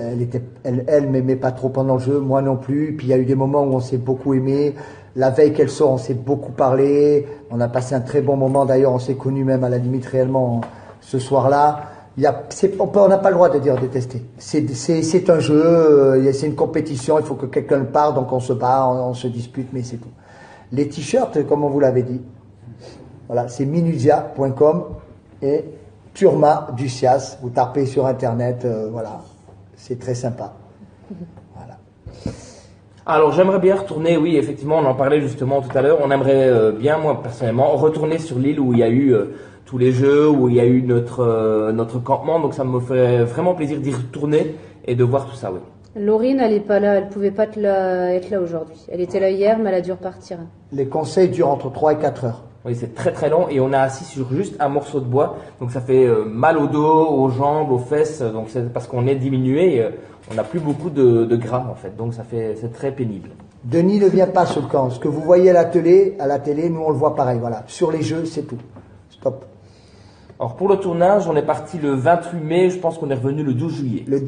elle m'aimait pas trop pendant le jeu, moi non plus, puis il y a eu des moments où on s'est beaucoup aimé. La veille qu'elle sort, on s'est beaucoup parlé, on a passé un très bon moment, d'ailleurs on s'est connus même à la limite réellement ce soir-là. On n'a pas le droit de dire détester. C'est un jeu, c'est une compétition, il faut que quelqu'un parte, donc on se bat, on se dispute, mais c'est tout. Les t-shirts, comme on vous l'avait dit, voilà, c'est minusia.com et Turma du Cias, vous tapez sur internet, voilà, c'est très sympa. Voilà. Alors j'aimerais bien retourner, oui effectivement on en parlait justement tout à l'heure, on aimerait bien moi personnellement retourner sur l'île où il y a eu tous les jeux, où il y a eu notre campement, donc ça me fait vraiment plaisir d'y retourner et de voir tout ça, oui. Laurine, elle n'est pas là, elle pouvait pas être là aujourd'hui. Elle était là hier, mais elle a dû repartir. Les conseils durent entre 3 et 4 heures. Oui, c'est très très long et on est assis sur juste un morceau de bois, donc ça fait mal au dos, aux jambes, aux fesses, donc c'est parce qu'on est diminué, et, on n'a plus beaucoup de gras en fait, donc c'est très pénible. Denis ne vient pas sur le camp, ce que vous voyez à la télé, nous on le voit pareil, voilà. Sur les jeux, c'est tout. Stop. Alors pour le tournage, on est parti le 28 mai, je pense qu'on est revenu le 12 juillet.